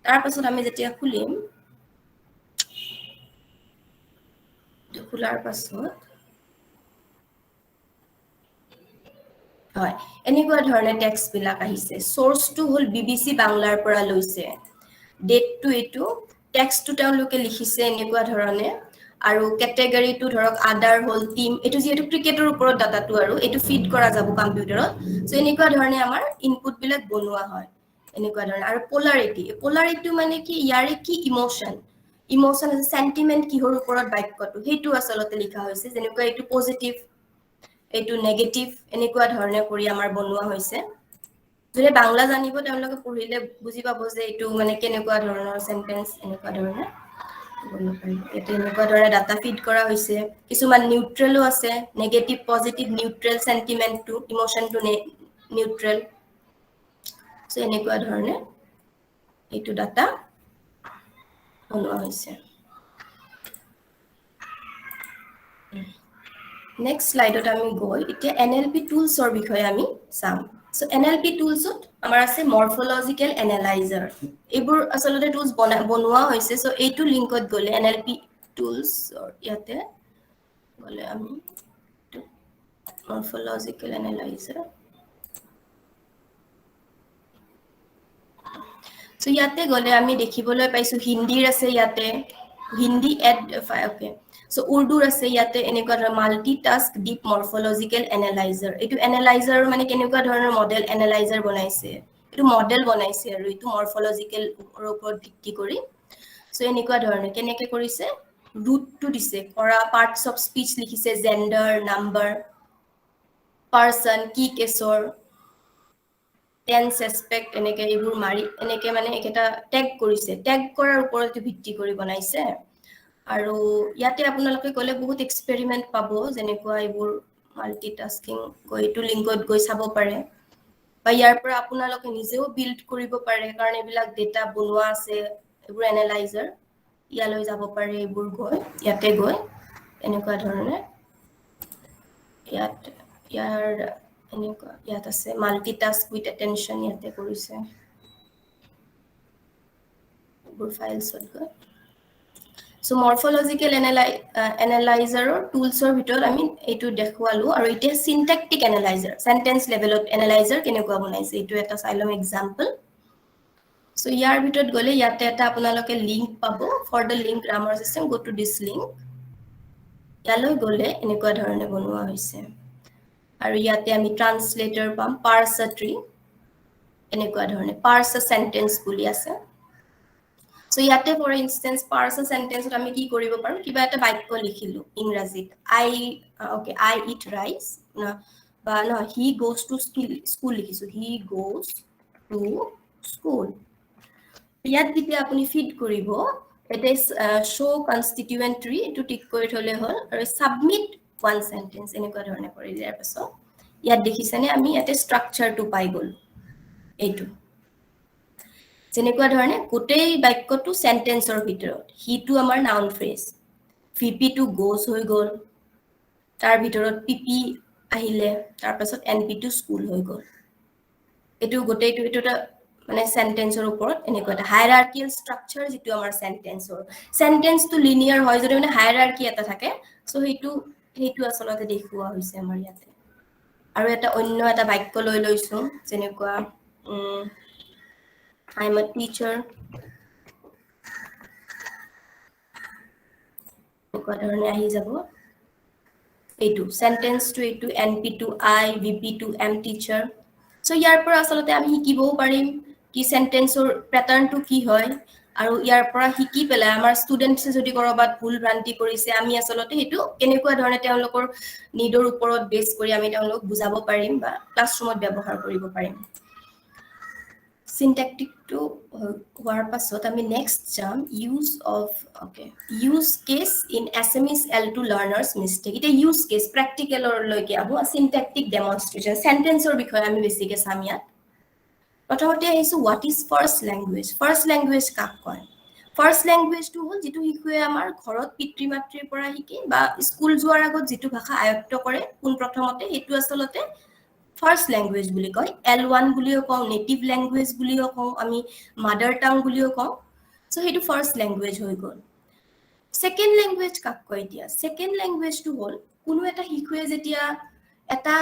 তাৰ পাছত আমি যেতিয়া খুলিম খোলাৰ পাছত হয় এনেকুৱা ধৰণে টেক্সট বিলাক আহিছে সোৰ্সটো হল বিবিসি বাংলাৰ পৰা লৈছে ডেটটো এটো টেক্সটটো তেওঁলোকে লিখিছে এনেকুৱা ধৰণে আৰু ক্যাটেগৰীটো ধৰক আদাৰ হল টিম এটো যেটো ক্ৰিকেটৰ ওপৰত ডাটাটো আৰু এটো ফিড কৰা যাব কম্পিউটাৰত সো এনেকুৱা ধৰণে আমাৰ ইনপুট বিলাক বনোৱা হয় এনেকুৱা ধৰণৰ আৰু পোলাৰিটি মানে কি ইয়াৰে কি ইমোশন আছে সেন্টিমেন্ট কিহৰ ওপৰত বাক্যটো সেইটো আসলতে লিখা হৈছে যেনেকুৱা এইটো পজিটিভ এইটো নেগেটিভ এনেকুৱা ধৰণে কৰি আমাৰ বনোৱা হৈছে যদি বাংলা জানিব তেওঁলোকে পঢ়িলে বুজি পাব যে এইটো মানে কেনেকুৱা ধৰণৰ সেন্টেন্স এনেকুৱা ধৰণে এটা এনেকুৱা ধৰণে ডাটা ফিড কৰা হৈছে কিছুমান নিউট্ৰেলো আছে নেগেটিভ পজিটিভ নিউট্ৰেল সেন্টিমেন্টটো ইমোশনটো নিউট্ৰেল সো এনেকুৱা ধৰণে এইটো ডাটা বনোৱা হৈছে নেক্সট স্লাইডত আমি গৈ এতিয়া NLP টুলছৰ বিষয়ে আমি চাম সো NLP টুলছত আমাৰ আছে মৰফোলজিক্যাল এনালাইজাৰ এইবোৰ আসলতে টুলছ বনোৱা হৈছে সো এইটো লিংকত গলে NLP টুলছৰ ইয়াতে গলে আমি মৰফোলজিক্যাল এনালাইজাৰ সো ইয়াতে গলে আমি দেখিবলৈ পাইছো হিন্দীৰ আছে ইয়াতে হিন্দী এড ওকে সো উৰ্দুৰ আছে ইয়াতে এনেকুৱা ধৰণৰ মাল্টিটাস্ক ডিপ মৰফোলজিক্যাল এনালাইজাৰ এইটো এনালাইজাৰ মানে কেনেকুৱা ধৰণৰ মডেল এনালাইজাৰ বনাইছে এইটো মডেল বনাইছে আৰু এইটো মৰফোলজিক্যাল ওপৰত ভিত্তি কৰি সো এনেকুৱা ধৰণে কেনেকৈ কৰিছে ৰুটটো দিছে কৰা পাৰ্টস অফ স্পিচ লিখিছে জেন্ডাৰ নাম্বাৰ পাৰ্সন কি কেছৰ টেন্স এসপেক্ট এনেকে এইবোৰ মাৰি এনেকে মানে একটা ট্যাগ কৰিছে ট্যাগ কৰাৰ ওপৰত ভিত্তি কৰি বনাইছে আৰু ইয়াতে আপোনালোকে গলে বহুত এক্সপেৰিমেন্ট পাব যেনেকুৱা এইবোৰ মাল্টিটাস্কিং গৈ টু লিংকত গৈ চাব পাৰে বা ইয়াৰ পৰা আপোনালোকে নিজেও বিল্ড কৰিব পাৰে কাৰণ এইবিলাক ডেটা বনোৱা আছে এইবোৰ এনালাইজাৰ ইয়ালৈ যাব পাৰে এইবোৰ গৈ ইয়াতে গৈ এনেকুৱা ধৰণে ইয়াত আছে মাল্টিটাস্ক উইথ এটেনশন ইয়াতে কৰিছে এইবোৰ ফাইলছত গৈ সো মৰফোলজিক্যাল এনালাইজাৰৰ টুলছৰ ভিতৰত আমি এইটো দেখুৱালো আৰু এতিয়া সিনট্যাকটিক এনালাইজাৰ সেন্টেন্স লেভেলত এনালাইজাৰ কেনেকুৱা বনাইছে এইটো এটা সাইলম এক্সাম্পল সো ইয়াৰ ভিতৰত গলে ইয়াতে এটা আপোনালোকে লিংক পাব for the link grammar system go to this link ইয়ালৈ গলে এনেকুৱা ধৰণে বনোৱা হৈছে আৰু ইয়াতে আমি ট্ৰান্সলেটৰ পাম পাৰ্স আ ট্ৰি এনেকুৱা ধৰণে পাৰ্স আ সেন্টেন্স বুলি আছে সো ইয়াতে ফৰ ইনস্টেন্স পাৰ্স আ সেন্টেন্সত আমি কি কৰিব পাৰো কিবা এটা বাক্য লিখিলো ইংৰাজীত আই ইট ৰাইস বা ন হি গোজ টু স্কুল লিখিছো হি গোজ টু স্কুল ইয়াত যেতিয়া আপুনি ফিড কৰিব এটা শো কনস্টিটিউয়েন্ট ট্ৰি এটো টিক কৰি থলে হল আৰু সাবমিট ওয়ান সেন্টেন্স এনেকুৱা ধৰণে কৰি দিয়াৰ পাছত ইয়াত দেখিছেনে আমি ইয়াতে স্ট্ৰাকচাৰটো পাই গল এইটো যেনেকুৱা ধৰণে গোটেই বাক্যটো সেন্টেন্সৰ ভিতৰত হিটো আমাৰ নাউন ফ্ৰেজ ভিপি টু গোজ হৈ গল তাৰ ভিতৰত পিপি আহিলে তাৰ পাছত এনপি টু স্কুল হৈ গল এটো গোটেইটো এটা মানে সেন্টেন্সৰ ওপৰত এনেকুৱা এটা হায়াৰাৰ্কিয়েল স্ট্ৰাকচাৰ যেটো আমাৰ সেন্টেন্সটো লিনিয়াৰ হয় যদি মানে হায়াৰাৰ্কি এটা থাকে সো সেইটো আসলতে দেখুৱা হৈছে আমাৰ ইয়াতে আৰু এটা অন্য এটা বাক্য লৈ লৈছো যেনেকুৱা I'm a teacher এনেকুৱা ধৰণে আহি যাব এইটো সেন্টেন্সটো এইটো NP to I VP to M teacher so ইয়াৰ পৰা আসলতে আমি শিকিবও পাৰিম কি সেন্টেন্সৰ প্যাটাৰ্নটো কি হয় আৰু ইয়াৰ পৰা শিকি পেলাই আমাৰ ষ্টুডেন্টছে যদি কৰবাত ভুল ভ্ৰান্তি কৰিছে আমি আসলতে হেতু কেনেকুৱা ধৰণে তেওঁলোকৰ নিডৰ ওপৰত বেছ কৰি আমি তেওঁলোক বুজাব পাৰিম বা ক্লাছৰুমত ব্যৱহাৰ কৰিব পাৰিম syntactic to হোৱাৰ পাছত আমি next যাম use case in SMEs L2 learners mistake এটা use case practical or লৈকে আবো syntactic demonstration sentence or বিষয়ে আমি বেছিকে চাম ইয়াত প্ৰথমতে আহিছো what is first language কাক কয় ফাৰ্স্ট ল্যাঙ্গুৱেজটো হল যেটো শিশুৱে আমাৰ ঘৰত পিতৃ মাতৃৰ পৰা শিকে বা স্কুল যোৱাৰ আগত যেটো ভাষা আয়ত্ত কৰে কোন প্ৰথমতে হেতু আসলতে ফাৰ্স্ট ল্যাঙ্গুৱেজ বুলি কয় L1 বুলিও কওঁ নেটিভ ল্যাঙ্গুৱেজ বুলিও কওঁ আমি মাদাৰ টাং বুলিও কওঁ সো হেতু ফাৰ্স্ট ল্যাঙ্গুৱেজ হৈ গল সেকেন্ড ল্যাঙ্গুৱেজ কাক কয় দিয়া সেকেন্ড ল্যাঙ্গুৱেজটো হল কোনো এটা শিশুৱে যেতিয়া এটা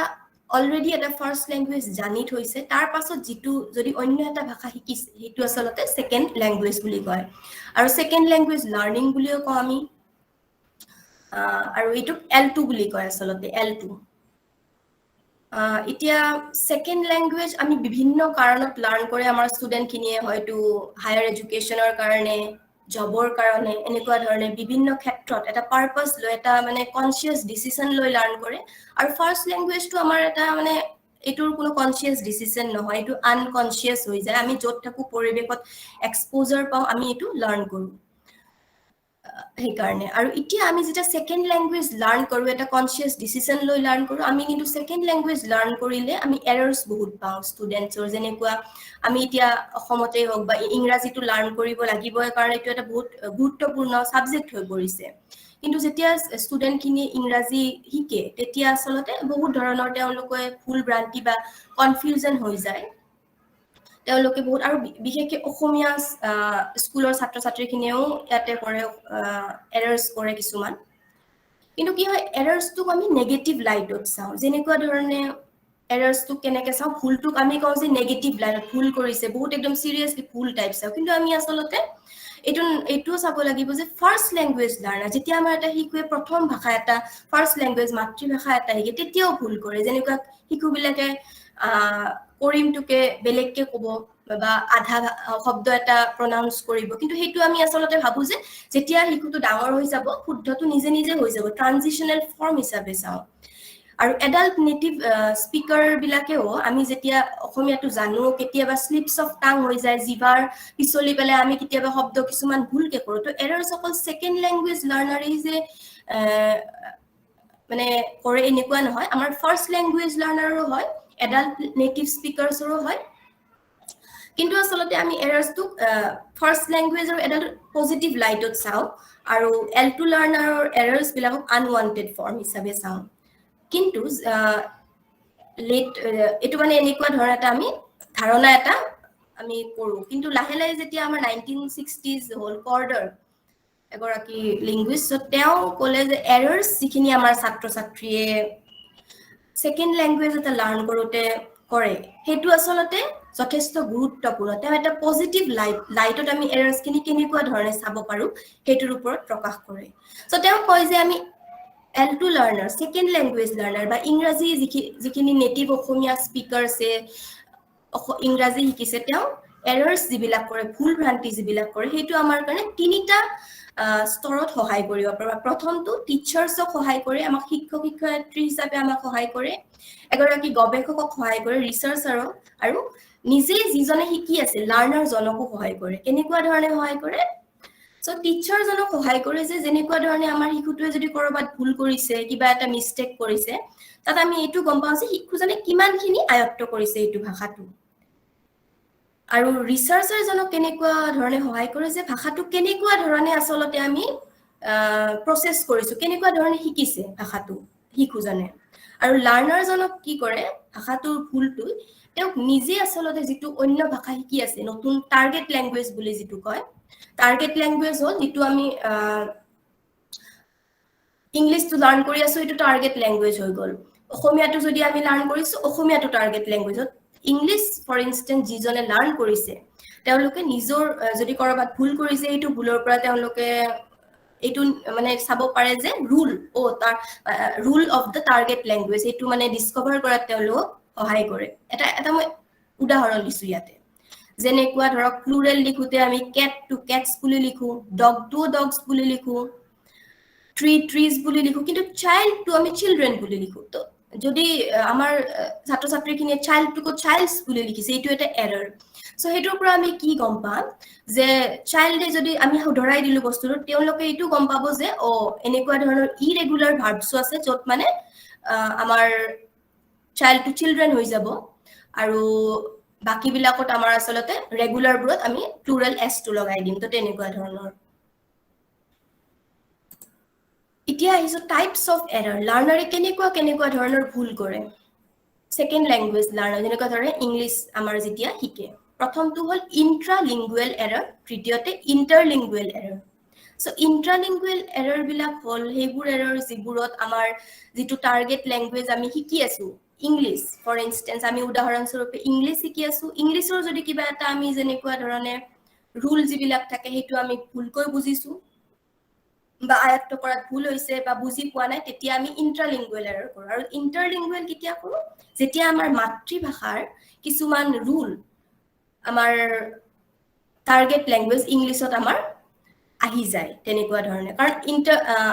অলৰেডি এটা ফাৰ্স্ট ল্যাঙ্গুৱেজ জানি থৈছে তাৰ পাছত যেটো যদি অন্য এটা ভাষা শিকিছে হেতু আসলতে সেকেন্ড ল্যাঙ্গুৱেজ বুলি কয় আৰু সেকেন্ড ল্যাঙ্গুৱেজ লাৰ্নিং বুলিও কওঁ আমি আৰু এটো L2 বুলি কয় আসলতে L2 এতিয়া সেকেন্ড ল্যাঙ্গুৱেজ আমি বিভিন্ন কাৰণত লাৰ্ন কৰে আমাৰ ষ্টুডেন্ট খিনিয়ে হয়তো হায়াৰ এডুকেশ্যনৰ কাৰণে জবৰ কাৰণে এনেকুৱা ধৰণে বিভিন্ন ক্ষেত্ৰত এটা পাৰপাস লৈ এটা মানে কনসিয়াস ডিসিশন লৈ লাৰ্ন কৰে আৰু ফাৰ্স্ট ল্যাঙ্গুৱেজটো আমাৰ এটা মানে এটোৰ কোনো কনসিয়াস ডিসিশন নহয় এটো আনকনসিয়াস হৈ যায় আমি যত থাকো পৰিবেশত এক্সপোজাৰ পাও আমি এটো লাৰ্ন কৰো সেইকাৰণে আৰু এতিয়া আমি যেটা সেকেন্ড ল্যাঙ্গুৱেজ লাৰ্ন কৰো এটা কনসিয়াস ডিসিশন লৈ লাৰ্ন কৰো আমি কিন্তু সেকেন্ড ল্যাঙ্গুৱেজ লাৰ্ন কৰিলে আমি এৰৰ্স বহুত পাও ষ্টুডেন্টছৰ যেনেকুৱা আমি এতিয়া অসমতে হওক বা ইংৰাজীটো লাৰ্ন কৰিব লাগিবই কাৰণ এটো এটা বহুত গুৰুত্বপূৰ্ণ সাবজেক্ট হৈ পৰিছে কিন্তু যেতিয়া ষ্টুডেন্ট খিনি ইংৰাজী শিকে তেতিয়া আসলতে বহুত ধৰণৰ তেওঁলোকে ভুল ভ্ৰান্তি বা কনফিউজন হৈ যায় তেওঁলোকে বহুত আৰু বিশেষকৈ অসমীয়া স্কুলৰ ছাত্ৰ ছাত্ৰীখিনিও ইয়াতে কৰে এৰৰ্স কৰে কিছুমান কিন্তু কি হয় এৰৰ্সটো আমি নেগেটিভ লাইটত চাওঁ যেনেকুৱা ধৰণে এৰৰ্সটো কেনেকৈ চাওঁ ভুলটোক আমি কওঁ যে নেগেটিভ লাইটত ভুল কৰিছে বহুত একদম সিৰিয়াসলি ভুল টাইপ চাওঁ কিন্তু আমি আসলতে এইটো চাব লাগিব যে ফাৰ্স্ট ল্যাঙ্গুৱেজ লাৰ্নাৰ যেতিয়া আমাৰ এটা শিশুৱে প্ৰথম ভাষা এটা ফাৰ্স্ট ল্যাঙ্গুৱেজ মাতৃভাষা এটা শিকে তেতিয়াও ভুল কৰে যেনেকুৱা শিশুবিলাকে কৰিমটোকে বেলেগকে ক'ব বা আধা শব্দ এটা প্ৰনাউন্স কৰিব কিন্তু হেতু আমি আসলতে ভাবো যে যেতিয়া শিশুটো ডাঙৰ হৈ যাব শুদ্ধটো নিজে নিজে হৈ যাব ট্ৰানজিশনাল ফৰ্ম হিচাপে চাওঁ আৰু এডাল্ট নেটিভ স্পিকাৰ বিলাকেও আমি যেতিয়া অসমীয়াটো জানো কেতিয়াবা স্লিপস অফ টাং হৈ যায় জিভাৰ পিছলি পেলাই আমি কেতিয়াবা শব্দ কিছুমান ভুলকে কৰো তো এৰৰ্স অকল সেকেন্ড ল্যাঙ্গুৱেজ লাৰ্নাৰেই যে মানে কৰে এনেকুৱা নহয় আমাৰ ফাৰ্স্ট ল্যাঙ্গুৱেজ লাৰ্নাৰো হয় এডাল্ট নেটিভ স্পিকাৰছৰো হয় কিন্তু আসলতে আমি এৰৰ্সটো ফাৰ্স্ট ল্যাঙ্গুৱেজ আৰু এডাল্ট পজিটিভ লাইটত চাওঁ আৰু L2 লাৰ্নাৰৰ এৰৰ্স বিলাকক আনৱান্টেড ফৰ্ম হিচাপে চাওঁ কিন্তু এটো মানে এনেকুৱা ধৰণৰ এটা আমি ধাৰণা এটা আমি কৰো কিন্তু লাহে লাহে যেতিয়া আমাৰ 1960s হল কৰ্ডাৰ এগৰাকী লিংগুইষ্ট তেওঁ ক'লে যে এৰৰ্স যিখিনি আমাৰ ছাত্ৰ ছাত্ৰীয়ে সেকেন্ড ল্যাঙ্গুৱেজ এটা লাৰ্ন কৰোতে কৰে হেতু আসলতে যথেষ্ট গুৰুত্বপূৰ্ণ তেওঁ এটা পজিটিভ লাইটত আমি এৰৰ্সখিনি কেনেকুৱা ধৰণে চাব পাৰো হেতুৰ ওপৰত প্ৰকাশ কৰে সো তেওঁ কয় যে আমি L2 learner second language learner বা ইংৰাজী যিখিনি নেটিভ অসমীয়া স্পিকাৰ আছে ইংৰাজী শিকিছে তেওঁ এৰৰ্স যিবিলাক কৰে ভুল ভ্ৰান্তি যিবিলাক কৰে হেতু আমাৰ কাৰণে তিনিটা স্তৰত সহায় কৰিব পাৰে প্ৰথমটো টিচাৰ্ছক সহায় কৰে আমাক শিক্ষক শিক্ষয়িত্ৰী হিচাপে আমাক সহায় কৰে এগৰাকী গৱেষকক সহায় কৰে ৰিসাৰ্চাৰক আৰু নিজে যিজনে শিকি আছে লাৰ্নাৰ জনকো সহায় কৰে কেনেকুৱা ধৰণে সহায় কৰে সো টিচাৰ জনক সহায় কৰে যে যেনেকুৱা ধৰণে আমাৰ শিশুটোৱে যদি কৰবাত ভুল কৰিছে কিবা এটা মিস্টেক কৰিছে তাত আমি এইটো গম পাওঁ যে শিশুজনে কিমানখিনি আয়ত্ত কৰিছে এইটো ভাষাটো আৰু ৰিসাৰ্চাৰ জনক কেনেকুৱা ধৰণে সহায় কৰে যে ভাষাটো কেনেকুৱা ধৰণে আসলতে আমি প্ৰসেস কৰিছো কেনেকুৱা ধৰণে শিকিছে ভাষাটো শিশুজনে আৰু লাৰ্নাৰ জনক কি কৰে ভাষাটোৰ ভুলটো তেওঁক নিজে আসলতে যেটো অন্য ভাষা শিকি আছে নতুন টাৰ্গেট ল্যাঙ্গুৱেজ বুলি যেটো কয় টাৰ্গেট ল্যাঙ্গুৱেজ হল যেটো আমি ইংলিশটো লাৰ্ন কৰি আছো এটো টাৰ্গেট ল্যাঙ্গুৱেজ হৈ গল অসমীয়াটো যদি আমি লাৰ্ন কৰিছো অসমীয়াটো টাৰ্গেট ল্যাঙ্গুৱেজত ইংলিশ ফৰ ইনস্টেন্স যিজনে লাৰ্ন কৰিছে তেওঁলোকে নিজৰ যদি কৰবাত ভুল কৰিছে এইটো ভুলৰ পৰা তেওঁলোকে এইটো মানে চাব পাৰে যে rule of the target language এইটো মানে ডিসকভাৰ কৰাত তেওঁলোক সহায় কৰে এটা মই উদাহৰণ দিছো ইয়াতে যেনেকুৱা ধৰক প্লুৰেল লিখোতে আমি কেট টু কেটস বুলি লিখো ডগ টু ডগস বুলি লিখো ট্ৰিজ বুলি লিখো কিন্তু চাইল্ড টু আমি চিলড্ৰেন বুলি লিখো তো যদি আমাৰ ছাত্ৰ ছাত্ৰীখিনিয়ে চাইল্ড টুকো চাইল্ডস বুলি লিখিছে এইটো এটা এৰৰ সো হেতুৰ পৰা আমি কি গম পাম যে চাইল্ডে যদি আমি ধৰাই দিলো বস্তুটো তেওঁলোকে এইটো গম পাব যে এনেকুৱা ধৰণৰ ইৰেগুলাৰ ভাৰ্বছ আছে যত মানে আমাৰ চাইল্ড টু চিলড্ৰেন হৈ যাব আৰু বাকি বিলাকত আমাৰ আসলতে ৰেগুলাৰ বোৰত আমি প্লুৰেল এস টো লগাই দিম তো তেনেকুৱা ধৰণৰ এতিয়া আহিছো টাইপস অফ এৰৰ লাৰ্নাৰে কেনেকুৱা ধৰণৰ ভুল কৰে সেকেন্ড ল্যাঙ্গুৱেজ লাৰ্নাৰ যেনেকুৱা ধৰণে ইংলিশ আমাৰ যেতিয়া শিকে প্ৰথমটো হল ইন্ট্ৰালিংগুৱেল এৰৰ তৃতীয়তে ইন্টাৰলিংগুৱেল এৰৰ সো ইন্ট্ৰালিংগুৱেল এৰৰ বিলাক হল হেবোৰ এৰৰ যিবোৰত আমাৰ যেটো টাৰ্গেট ল্যাঙ্গুৱেজ আমি শিকি আছো ইংলিশ ফৰ ইনস্টেন্স আমি উদাহৰণ স্বৰূপে ইংলিশ শিকি আছো ইংলিশৰ যদি কিবা এটা আমি যেনেকুৱা ধৰণে ৰুল যিবিলাক থাকে হেতু আমি ভুলকৈ বুজিছো বা আয়ত্ত কৰাত ভুল হৈছে বা বুজি পোৱা নাই তেতিয়া আমি ইন্ট্ৰালিংগুৱেল এৰৰ কৰো আৰু ইন্টাৰলিংগুৱেল কেতিয়া কৰো যেতিয়া আমাৰ মাতৃভাষাৰ কিছুমান ৰুল আমাৰ টাৰ্গেট ল্যাঙ্গুৱেজ ইংলিছত আমাৰ আহি যায় তেনেকুৱা ধৰণে কাৰণ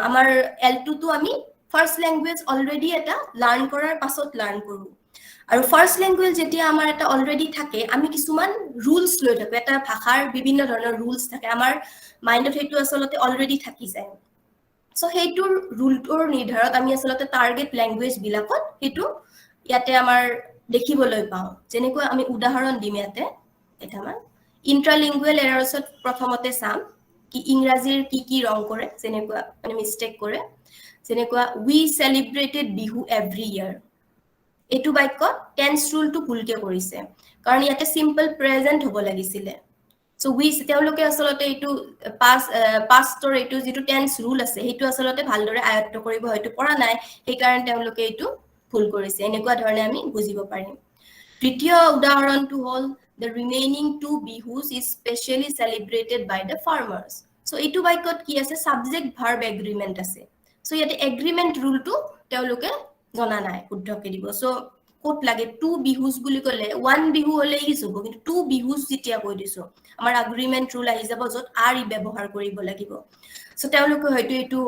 আমাৰ L2 টো আমি ফাৰ্স্ট ল্যাঙ্গুৱেজ অলৰেডি এটা লাৰ্ন কৰাৰ পাছত লাৰ্ন কৰো আৰু ফাৰ্স্ট ল্যাঙ্গুৱেজ যেতিয়া আমাৰ এটা অলৰেডি থাকে আমি কিছুমান ৰুলস লৈ থাকো এটা ভাষাৰ বিভিন্ন ধৰণৰ ৰুলস থাকে আমাৰ মাইন্ডত হেতু আসলতে অলৰেডি থাকি যায় সো হেতুৰ ৰুলটোৰ নিৰ্ধাৰত আমি আসলতে টাৰ্গেট ল্যাঙ্গুৱেজ বিলাকত হেতু ইয়াতে আমাৰ দেখিবলৈ পাওঁ যেনেকৈ আমি উদাহৰণ দিম ইয়াতে এটামান ইন্ট্ৰালিংগুৱেল এৰৰ্ছত প্ৰথমতে চাম কি ইংৰাজীৰ কি ৰং কৰে যেনেকুৱা মানে মিস্টেক কৰে যেনেকুৱা we celebrated Bihu every year এটু বাক্য টেন্স ৰুলটো ভুলকে কৰিছে কাৰণ ইয়াতে সিম্পল প্ৰেজেন্ট হ'ব লাগিছিলে সো we তেওঁলোকে আসলতে এটু পাষ্টৰ এটু যেটো টেন্স ৰুল আছে হেতু আসলতে ভালদৰে আয়ত্ত কৰিব হয়তো পৰা নাই সেই কাৰণ তেওঁলোকে এটু ভুল কৰিছে এনেকুৱা ধৰণে আমি বুজিব পাৰিম তৃতীয় উদাহৰণটো হ'ল the remaining two bihus is specially celebrated by the farmers so etu baikot ki ase subject verb agreement ase so yate agreement rule tu teuluke jana nai শুদ্ধকে দিব so কোট লাগে two bihus বুলি কলে one bihu হলে is হবো কিন্তু two bihus যেতিয়া কৈ দিছো আমাৰ agreement rule আহি যাব যত আৰ ই ব্যৱহাৰ কৰিব লাগিব so teuluke হয়তো etu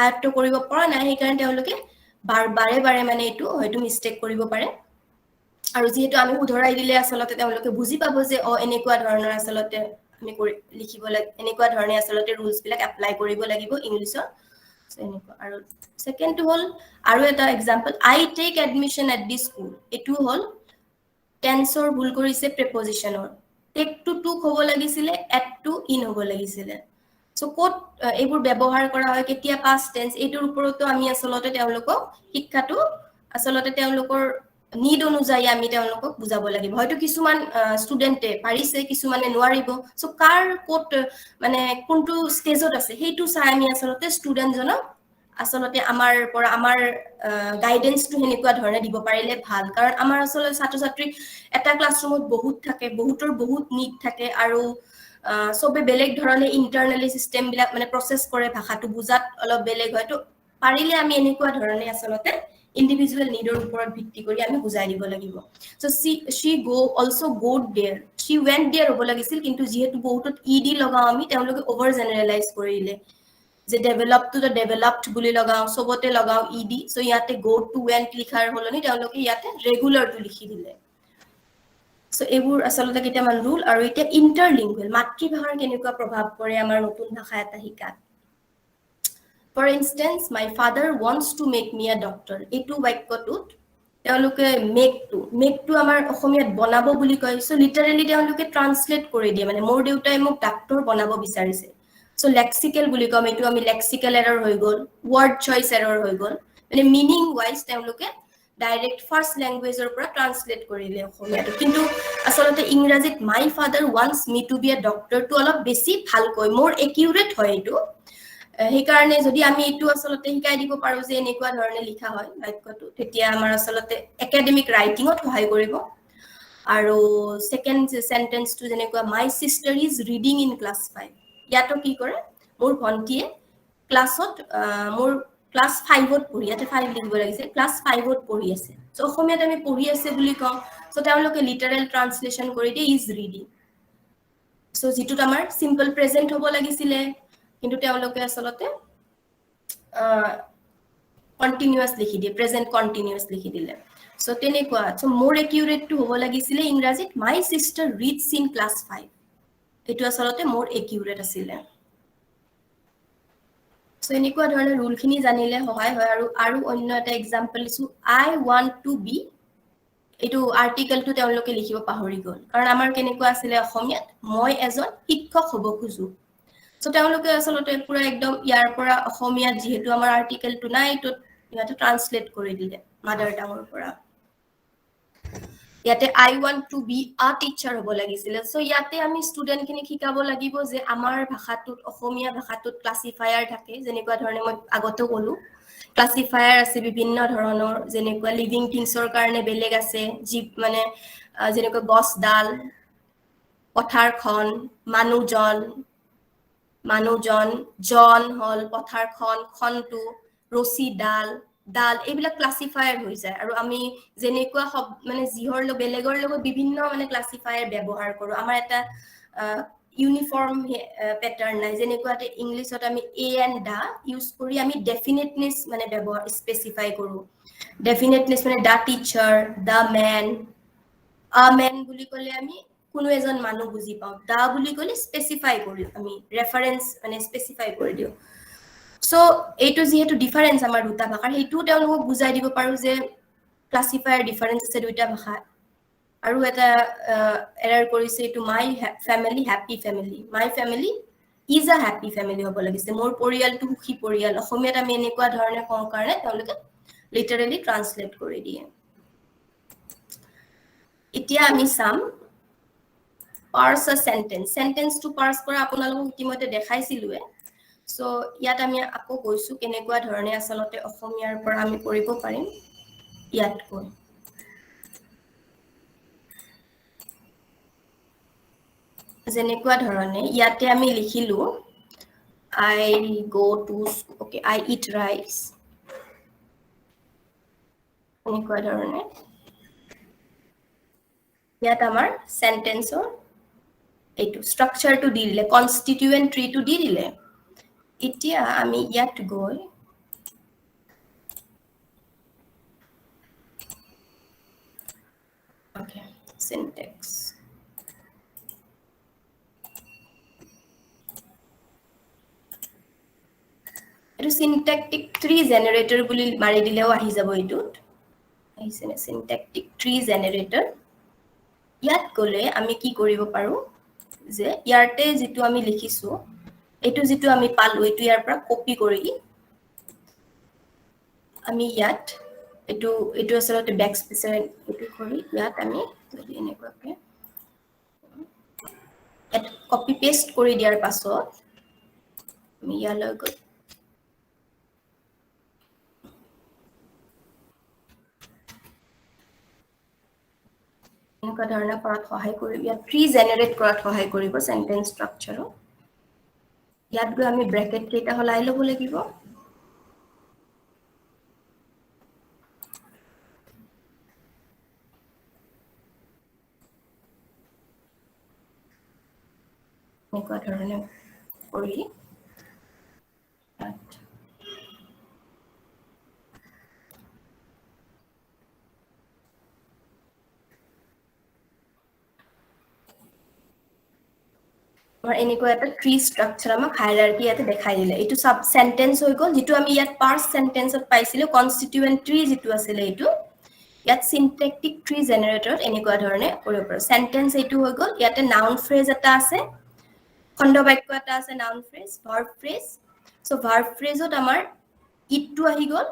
আয়ত্ত কৰিব পৰা নাই সেই কাৰণ teuluke বাৰে বাৰে মানে এটু হয়তো মিস্টেক কৰিব পাৰে আৰু যেহেতু আমি উদাহৰণ দিলে আসলতে তেওঁলোকে বুজি পাব যে এনেকুৱা ধৰণৰ আসলতে আমি লিখিব লাগে এনেকুৱা ধৰণে আসলতে ৰুলস বিলাক এপ্লাই কৰিব লাগিব ইংলিশত সো এনেকুৱা আৰু সেকেন্ডটো হল আৰু এটা example I take admission at this school এটু হল টেন্সৰ ভুল কৰিছে প্ৰিপজিশনৰ take to took হ'ব লাগিছিলে at to in হ'ব লাগিছিলে সো কোট এইবোৰ ব্যৱহাৰ কৰা হয় কেতিয়া past tense এটোৰ ওপৰতো আমি আসলতে তেওঁলোকক শিক্ষাটো আসলতে তেওঁলোকৰ নিড অনুযায়ী আমি তেওঁলোকক বুজাব লাগিব হয়তো কিছুমান ষ্টুডেন্টে পাৰিছে কিছুমানে নোৱাৰিব সো কাৰ কোট মানে কোনটো ষ্টেজত আছে হেতু চাই আমি আসলতে ষ্টুডেন্ট জনক আসলতে আমাৰ পৰা আমাৰ গাইডেন্সটো হেনেকুৱা ধৰণে দিব পাৰিলে ভাল কাৰণ আমাৰ আসলতে ছাত্ৰ ছাত্ৰী এটা ক্লাছৰুমত বহুত থাকে বহুতৰ বহুত নিড থাকে আৰু সবে বেলেগ ধৰণে ইন্টাৰনালি সিস্টেম বিলাক মানে প্ৰসেস কৰে ভাষাটো বুজাত অলপ বেলেগ হয়তো পাৰিলে আমি এনেকুৱা ধৰণে আসলতে individual needৰ ওপৰত ভিত্তি কৰি আমি বুজাই দিব লাগিব so she also go there she went there হ'ব লাগিছিল কিন্তু যেহেতু বহুতত ed লগাও আমি তেওঁলোকে ওভাৰ জেনাৰেলাইজ কৰিলে যে ডেভেলপ টু দ্য ডেভেলপড বুলি লগাও সবতে লগাও ed so ইয়াতে go to went লিখাৰ হলনি তেওঁলোকে ইয়াতে ৰেগুলাৰ টু লিখি দিলে so এইবোৰ আসলতে কেইটামান ৰুল আৰু এটা ইন্টাৰলিংগুৱেল মাতৃভাষাৰ কেনেকুৱা প্ৰভাৱ পৰে আমাৰ নতুন ভাষা এটা শিকাত For instance, my father wants to make me a doctor. Etu বাক্যটোত তেওঁলোকে make to আমাৰ অসমীয়াত বনাব বুলি কয় সো লিটাৰেলি তেওঁলোকে ট্ৰান্সলেট কৰি দিয়ে মানে মোৰ দেউতাই মোক ডাক্তৰ বনাব বিচাৰিছে সো লেক্সিক্যাল বুলি কম এটো আমি লেক্সিক্যাল এৰৰ হৈ গল ওয়াৰ্ড চয়েস এৰৰ হৈ গল মানে মিনিং ওয়াইজ তেওঁলোকে ডাইৰেক্ট ফাৰ্স্ট ল্যাঙ্গুৱেজৰ পৰা ট্ৰান্সলেট কৰিলে অসমীয়াটো কিন্তু আসলতে ইংৰাজীত my father wants me to be a doctor to অলপ বেছি ভালকৈ মোৰ একিউৰেট হয় এটো সেই কাৰণে যদি আমি এটো আসলতে শিকাই দিব পাৰো যে এনেকুৱা ধৰণে লিখা হয় বাক্যটো তেতিয়া আমাৰ আসলতে একাডেমিক ৰাইটিংত সহায় কৰিব আৰু সেকেন্ড সেন্টেন্সটো যেনেকুৱা my sister is reading in class 5 ইয়াতো কি কৰে মোৰ ভন্টিয়ে ক্লাছত মোৰ ক্লাস 5ত পঢ়ি আছে 5 লিখিব লাগিছে ক্লাস 5ত পঢ়ি আছে সো অসমীয়াত আমি পঢ়ি আছে বুলি কওঁ সো তেওঁলোকে লিটাৰেল ট্ৰান্সলেচন কৰি দিয়ে is reading সো যেটো আমাৰ সিম্পল প্ৰেজেন্ট হ'ব লাগিছিলে কিন্তু তেওঁলোকে আসলতে কন্টিনিউয়াস লিখি দিয়ে প্ৰেজেন্ট কন্টিনিউয়াস লিখি দিলে সো তেনেকুৱা সো মোৰ একিউৰেট টু হ'ব লাগিছিলে ইংৰাজীত my sister reads in class 5 এটো আসলতে মোৰ একিউৰেট আছিল সো এনেকুৱা ধৰণৰ ৰুলখিনি জানিলে সহায় হয় আৰু অন্য এটা एग्जांपल দিছো I want to be এটো আৰ্টিকেলটো তেওঁলোকে লিখিব পাহৰি গল কাৰণ আমাৰ কেনেকুৱা আছিল অসমীয়াত মই এজন শিক্ষক হ'ব খুজু সো তেওঁলোকে আসলতে পুৰা একদম ইয়াৰ পৰা অসমীয়াত যেহেতু আমাৰ আৰ্টিকেলটো নাই তো ইয়াতে ট্ৰান্সলেট কৰি দিলে মাদাৰ টাঙৰ পৰা ইয়াতে I want to be a teacher হ'ব লাগিছিল সো ইয়াতে আমি ষ্টুডেন্ট খিনি শিকাব লাগিব যে আমাৰ ভাষাটোত অসমীয়া ভাষাটোত ক্লাসিফায়াৰ থাকে যেনেকুৱা ধৰণে মই আগতে ক'লো ক্লাসিফায়াৰ আছে বিভিন্ন ধৰণৰ যেনেকুৱা লিভিং থিংছৰ কাৰণে বেলেগ আছে জীৱ মানে যেনেকুৱা গছডাল পথাৰখন মানুহজন মানুহজন, জন হল, পথাৰখন, খনটো, ৰছী, ডাল এইবিলাক ক্লাসিফায়াৰ হৈ যায় আৰু আমি যেনেকুৱা মানে যিহৰ বেলেগৰ লগত বিভিন্ন মানে ক্লাসিফায়াৰ ব্যৱহাৰ কৰো আমাৰ এটা ইউনিফৰ্ম প্যাটাৰ্ন নাই যেনেকুৱাতে ইংলিশত আমি এ এন্ড দা ইউজ কৰি আমি ডেফিনেটনেস মানে ব্যৱহাৰ স্পেসিফাই কৰো ডেফিনেটনেস মানে the teacher the man a man বুলি কলে আমি কোনো এজন মানুহ বুজি পাওঁ দা বুলি কলে স্পেসিফাই করি আমি রেফারেন্স মানে স্পেসিফাই কৰি দিও সো এইটো যেহেতু ডিফাৰেন্স আমাৰ দুটা ভাষাৰ হেতু তেওঁলোকক বুজাই দিব পাৰো যে ক্লাসিফায়াৰ ডিফাৰেন্স আছে দুটা ভাষা আৰু এটা এৰাৰ কৰিছে এইটো my family happy family my family is a happy family হ'ব লাগিছে মোৰ পৰিয়ালটো সুখী পৰিয়াল অসমীয়াত আমি এনেকুৱা ধৰণে কওঁ কাৰণে তেওঁলোকে লিটাৰেলি ট্ৰান্সলেট কৰি দিয়ে এতিয়া আমি চাম পাৰ্স আ সেন্টেন্স সেন্টেন্স টু পাৰ্স কৰা আপোনালোকক ইতিমধ্যে দেখাইছিলোৱে সো ইয়াত আমি আকৌ গৈছো কেনেকুৱা ধৰণে আসলতে অসমীয়াৰ পৰা আমি কৰিব পাৰিম ইয়াত কৈ যেনেকুৱা ধৰণে ইয়াতে আমি লিখিলো I go to okay I eat rice এনেকুৱা ধৰণে ইয়াত আমাৰ সেন্টেন্সৰ এইটো স্ট্ৰাকচাৰটো দি দিলে কনস্টিটিউয়েন্ট ট্ৰিটো দি দিলে এতিয়া আমি ইয়াত গৈ okay syntax এটো syntactic tree generator বুলি মাৰি দিলেও আহি যাব এইটোত আহিছে না syntactic tree generator ইয়াত গলে আমি কি কৰিব পাৰো যে ইয়াতে যেটো আমি লিখিছো এটো যেটো আমি পালো এটো ইয়াৰ পৰা কপি কৰি আমি ইয়াত এটো আসলতে ব্যাকস্পেস এটো কৰি ইয়াত আমি যদি এনেকুৱাকে এট কপি পেস্ট কৰি দিয়াৰ পাছত আমি ইয়ালৈ গৈ এনেকুৱা ধৰণে কৰাত সহায় কৰিব ইয়াত ট্ৰি জেনাৰেট কৰাত সহায় কৰিব সেন্টেন্স স্ট্ৰাকচাৰ ইয়াত গৈ আমি ব্ৰেকেট কেইটা হলাই ল'ব লাগিব এনেকুৱা ধৰণে কৰি আমাৰ এনেকুৱা এটা ট্ৰি স্ট্ৰাকচাৰ আমাক হায়াৰাৰ্কি ইয়াতে দেখাই দিলে এইটো সাব সেন্টেন্স হৈ গল যেটো আমি ইয়াত পাৰ্স সেন্টেন্সত পাইছিলো কনস্টিটিউয়েন্ট ট্ৰি যেটো আছিল এইটো ইয়াত সিনট্যাকটিক ট্ৰি জেনাৰেটৰত এনেকুৱা ধৰণে কৰিব পাৰো সেন্টেন্স এইটো হৈ গল ইয়াতে নাউন ফ্ৰেজ এটা আছে খণ্ড বাক্য এটা আছে noun phrase verb phrase so verb ফ্ৰেজত আমাৰ ইটটো আহি গল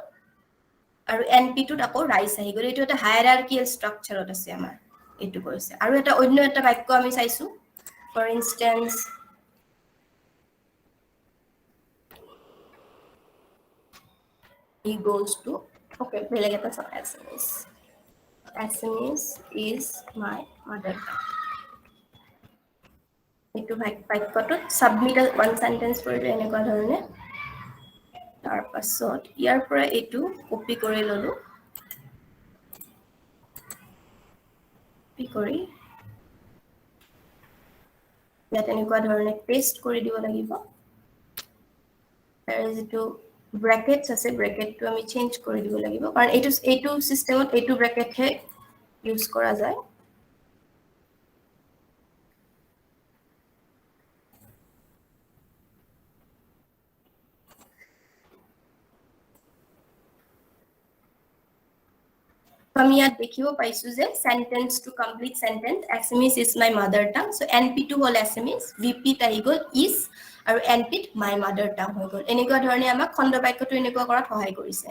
আৰু এনপিটোত আকৌ ৰাইস আহি গল এইটো এটা হায়াৰাৰ্কিয়েল স্ট্ৰাকচাৰত আছে আমাৰ এইটো কৰিছে আৰু এটা অন্য এটা বাক্য আমি চাইছো for instance he goes to okay beleg eta Assamese is my mother tongue etu bakkotut submit one sentence কৰিলে এনেকুৱা ধৰণে তাৰ পাছত ইয়াৰ পৰা এটো কপি কৰি ললো কপি কৰি ইয়াত এনেকুৱা ধৰণে পেস্ট কৰি দিব লাগিব তাৰ যেটো ব্ৰেকেটছ আছে ব্ৰেকেটটো আমি চেঞ্জ কৰি দিব লাগিব কাৰণ এইটো সিস্টেমত এইটো ব্ৰেকেট হে ইউজ কৰা যায় আমি ইয়াত দেখিব পাইছো যে sentence to complete sentence Assamese is my mother tongue so NP2 hall Assamese VP আহি গল is আৰু NP my mother tongue হৈ গল এনেকুৱা ধৰণে আমাক খণ্ড বাক্যটো এনেকুৱা কৰাত সহায় কৰিছে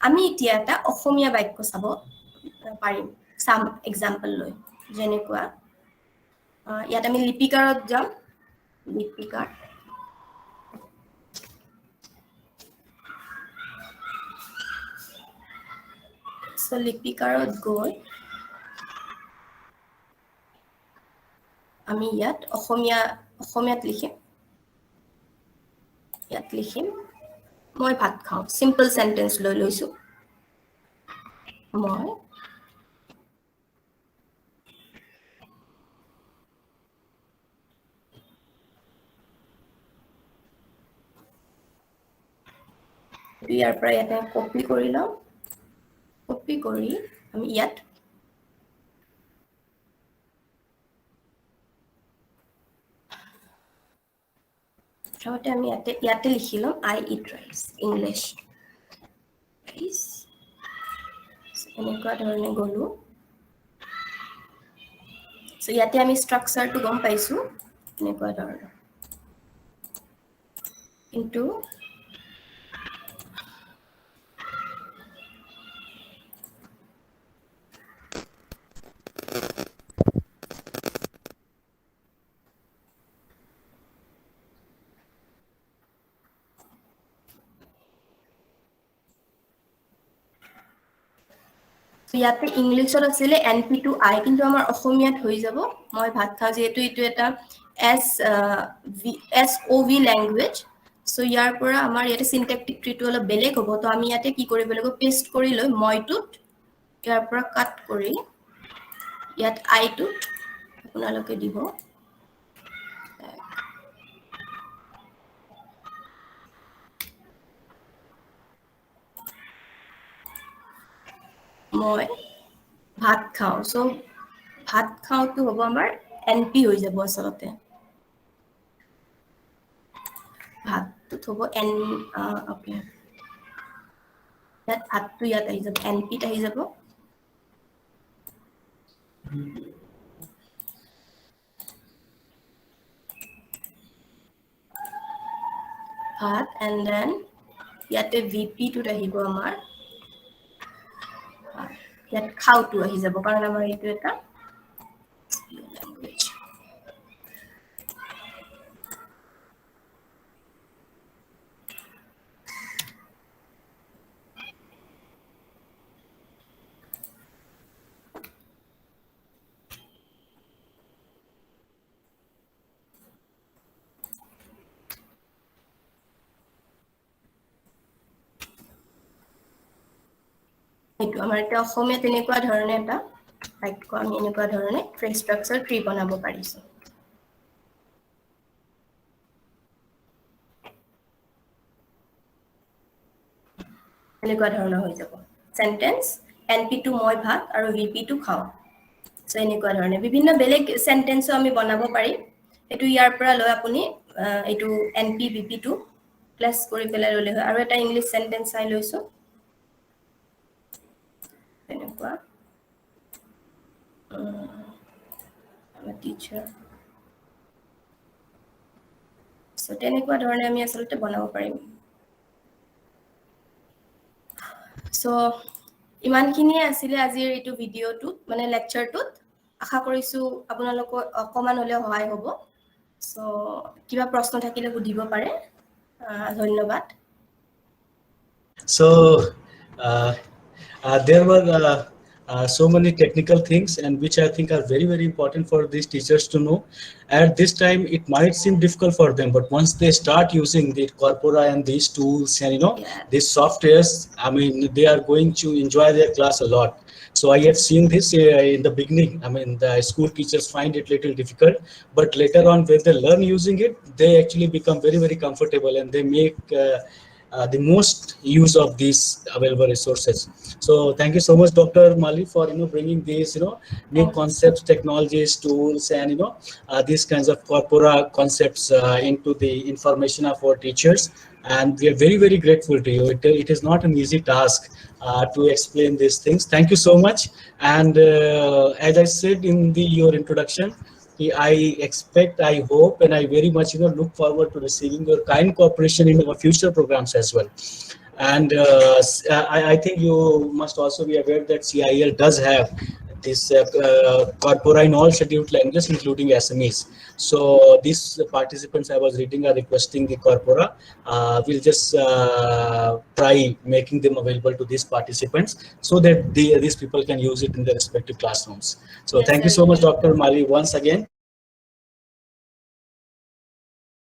আমি এতিয়া এটা অসমীয়া বাক্য চাব পাৰিম সাম এক্সাম্পল লৈ যেনেকুৱা ইয়াত আমি লিপিকাৰত যাম লিপিকাৰ সো লিপিকাৰত গৈ আমি ইয়াত অসমীয়াত লিখিম লিখিম মই ভাত খাওঁ সিম্পল সেন্টেন্স লৈ লৈছো মই ইয়াৰ পৰা এটা কপি কৰি লওঁ কপি কৰি আমি ইয়াত প্ৰথমতে আমি ইয়াতে লিখি লম I eat rice English rice এনেকুৱা ধৰণে গলো সো ইয়াতে আমি স্ট্ৰাকচাৰটো গম পাইছো এনেকুৱা ধৰণৰ কিন্তু ইয়াতে ইংলিশত আছিলে NP to I কিন্তু আমাৰ অসমীয়াত হৈ যাব মই ভাত খাওঁ যেহেতু এটো এটা SOV ল্যাঙ্গুৱেজ সো ইয়াৰ পৰা আমাৰ ইয়াতে সিনট্যাক্টিক ট্ৰিটো অলপ বেলেগ হ'ব তো আমি ইয়াতে কি কৰিব লাগিব পেস্ট কৰি লৈ মইটোত ইয়াৰ পৰা কাট কৰি ইয়াত I টো আপোনালোকে দিব মই ভাত খাওঁ সো ভাত খাওঁটো হ'ব আমাৰ NP হৈ যাব আসলতে ভাতটো থব ওকে ইয়াত ভাতটো ইয়াত আহি যাব NP ত আহি যাব ভাত and then ইয়াতে VP টোত আহিব আমাৰ ইয়াত খাওঁটো আহি যাব কাৰণ আমাৰ এইটো এটা ল্যাঙ্গুৱেজ এইটো আমাৰ এটা অসমীয়া তেনেকুৱা ধৰণে এটা বাক্য আমি এনেকুৱা ধৰণে ফ্ৰেজ ষ্ট্ৰাকচাৰ ট্ৰি বনাব পাৰিছো এনেকুৱা ধৰণৰ হৈ যাব সেন্টেন্স NP to মই ভাত আৰু VP to খাওঁ সো এনেকুৱা ধৰণে বিভিন্ন বেলেগ সেন্টেন্সও আমি বনাব পাৰিম এটো ইয়াৰ পৰা লৈ আপুনি এটো NP VP to প্লাস কৰি পেলাই ললে হয় আৰু এটা ইংলিশ সেন্টেন্স চাই লৈছো এনেকুৱা আমাৰ টিচাৰ সো তেনেকুৱা ধৰণে আমি আসলতে বনাব পাৰিম সো ইমানখিনিয়ে আছিল আজিৰ এইটো ভিডিওটোত মানে লেকচাৰটোত আশা কৰিছো আপোনালোকৰ অকমান হলে সহায় হ'ব সো কিবা প্ৰশ্ন থাকিলে সুধিব পাৰে ধন্যবাদ So there were so many technical things and which I think are very, very important for these teachers to know. At this time, it might seem difficult for them, but once they start using the Corpora and these tools and these softwares, I mean, they are going to enjoy their class a lot. So I have seen this in the beginning. I mean, the school teachers find it little difficult, but later on when they learn using it, they actually become very, very comfortable and they make the most use of these available resources. So thank you so much, Dr. Mali, for bringing these new concepts, technologies, tools, and these kinds of corpora concepts into the information of our teachers. And we are very, very grateful to you. It is not an easy task to explain these things. Thank you so much. And as I said in your introduction, I expect, I hope, and I very much look forward to receiving your kind cooperation in our future programs as well. And I think you must also be aware that CIL does have this Corpora in all scheduled languages, including SMEs. So these participants I was reading are requesting the Corpora. We'll just try making them available to these participants so that these people can use it in their respective classrooms. So thank you so much, Dr. Mali, once again.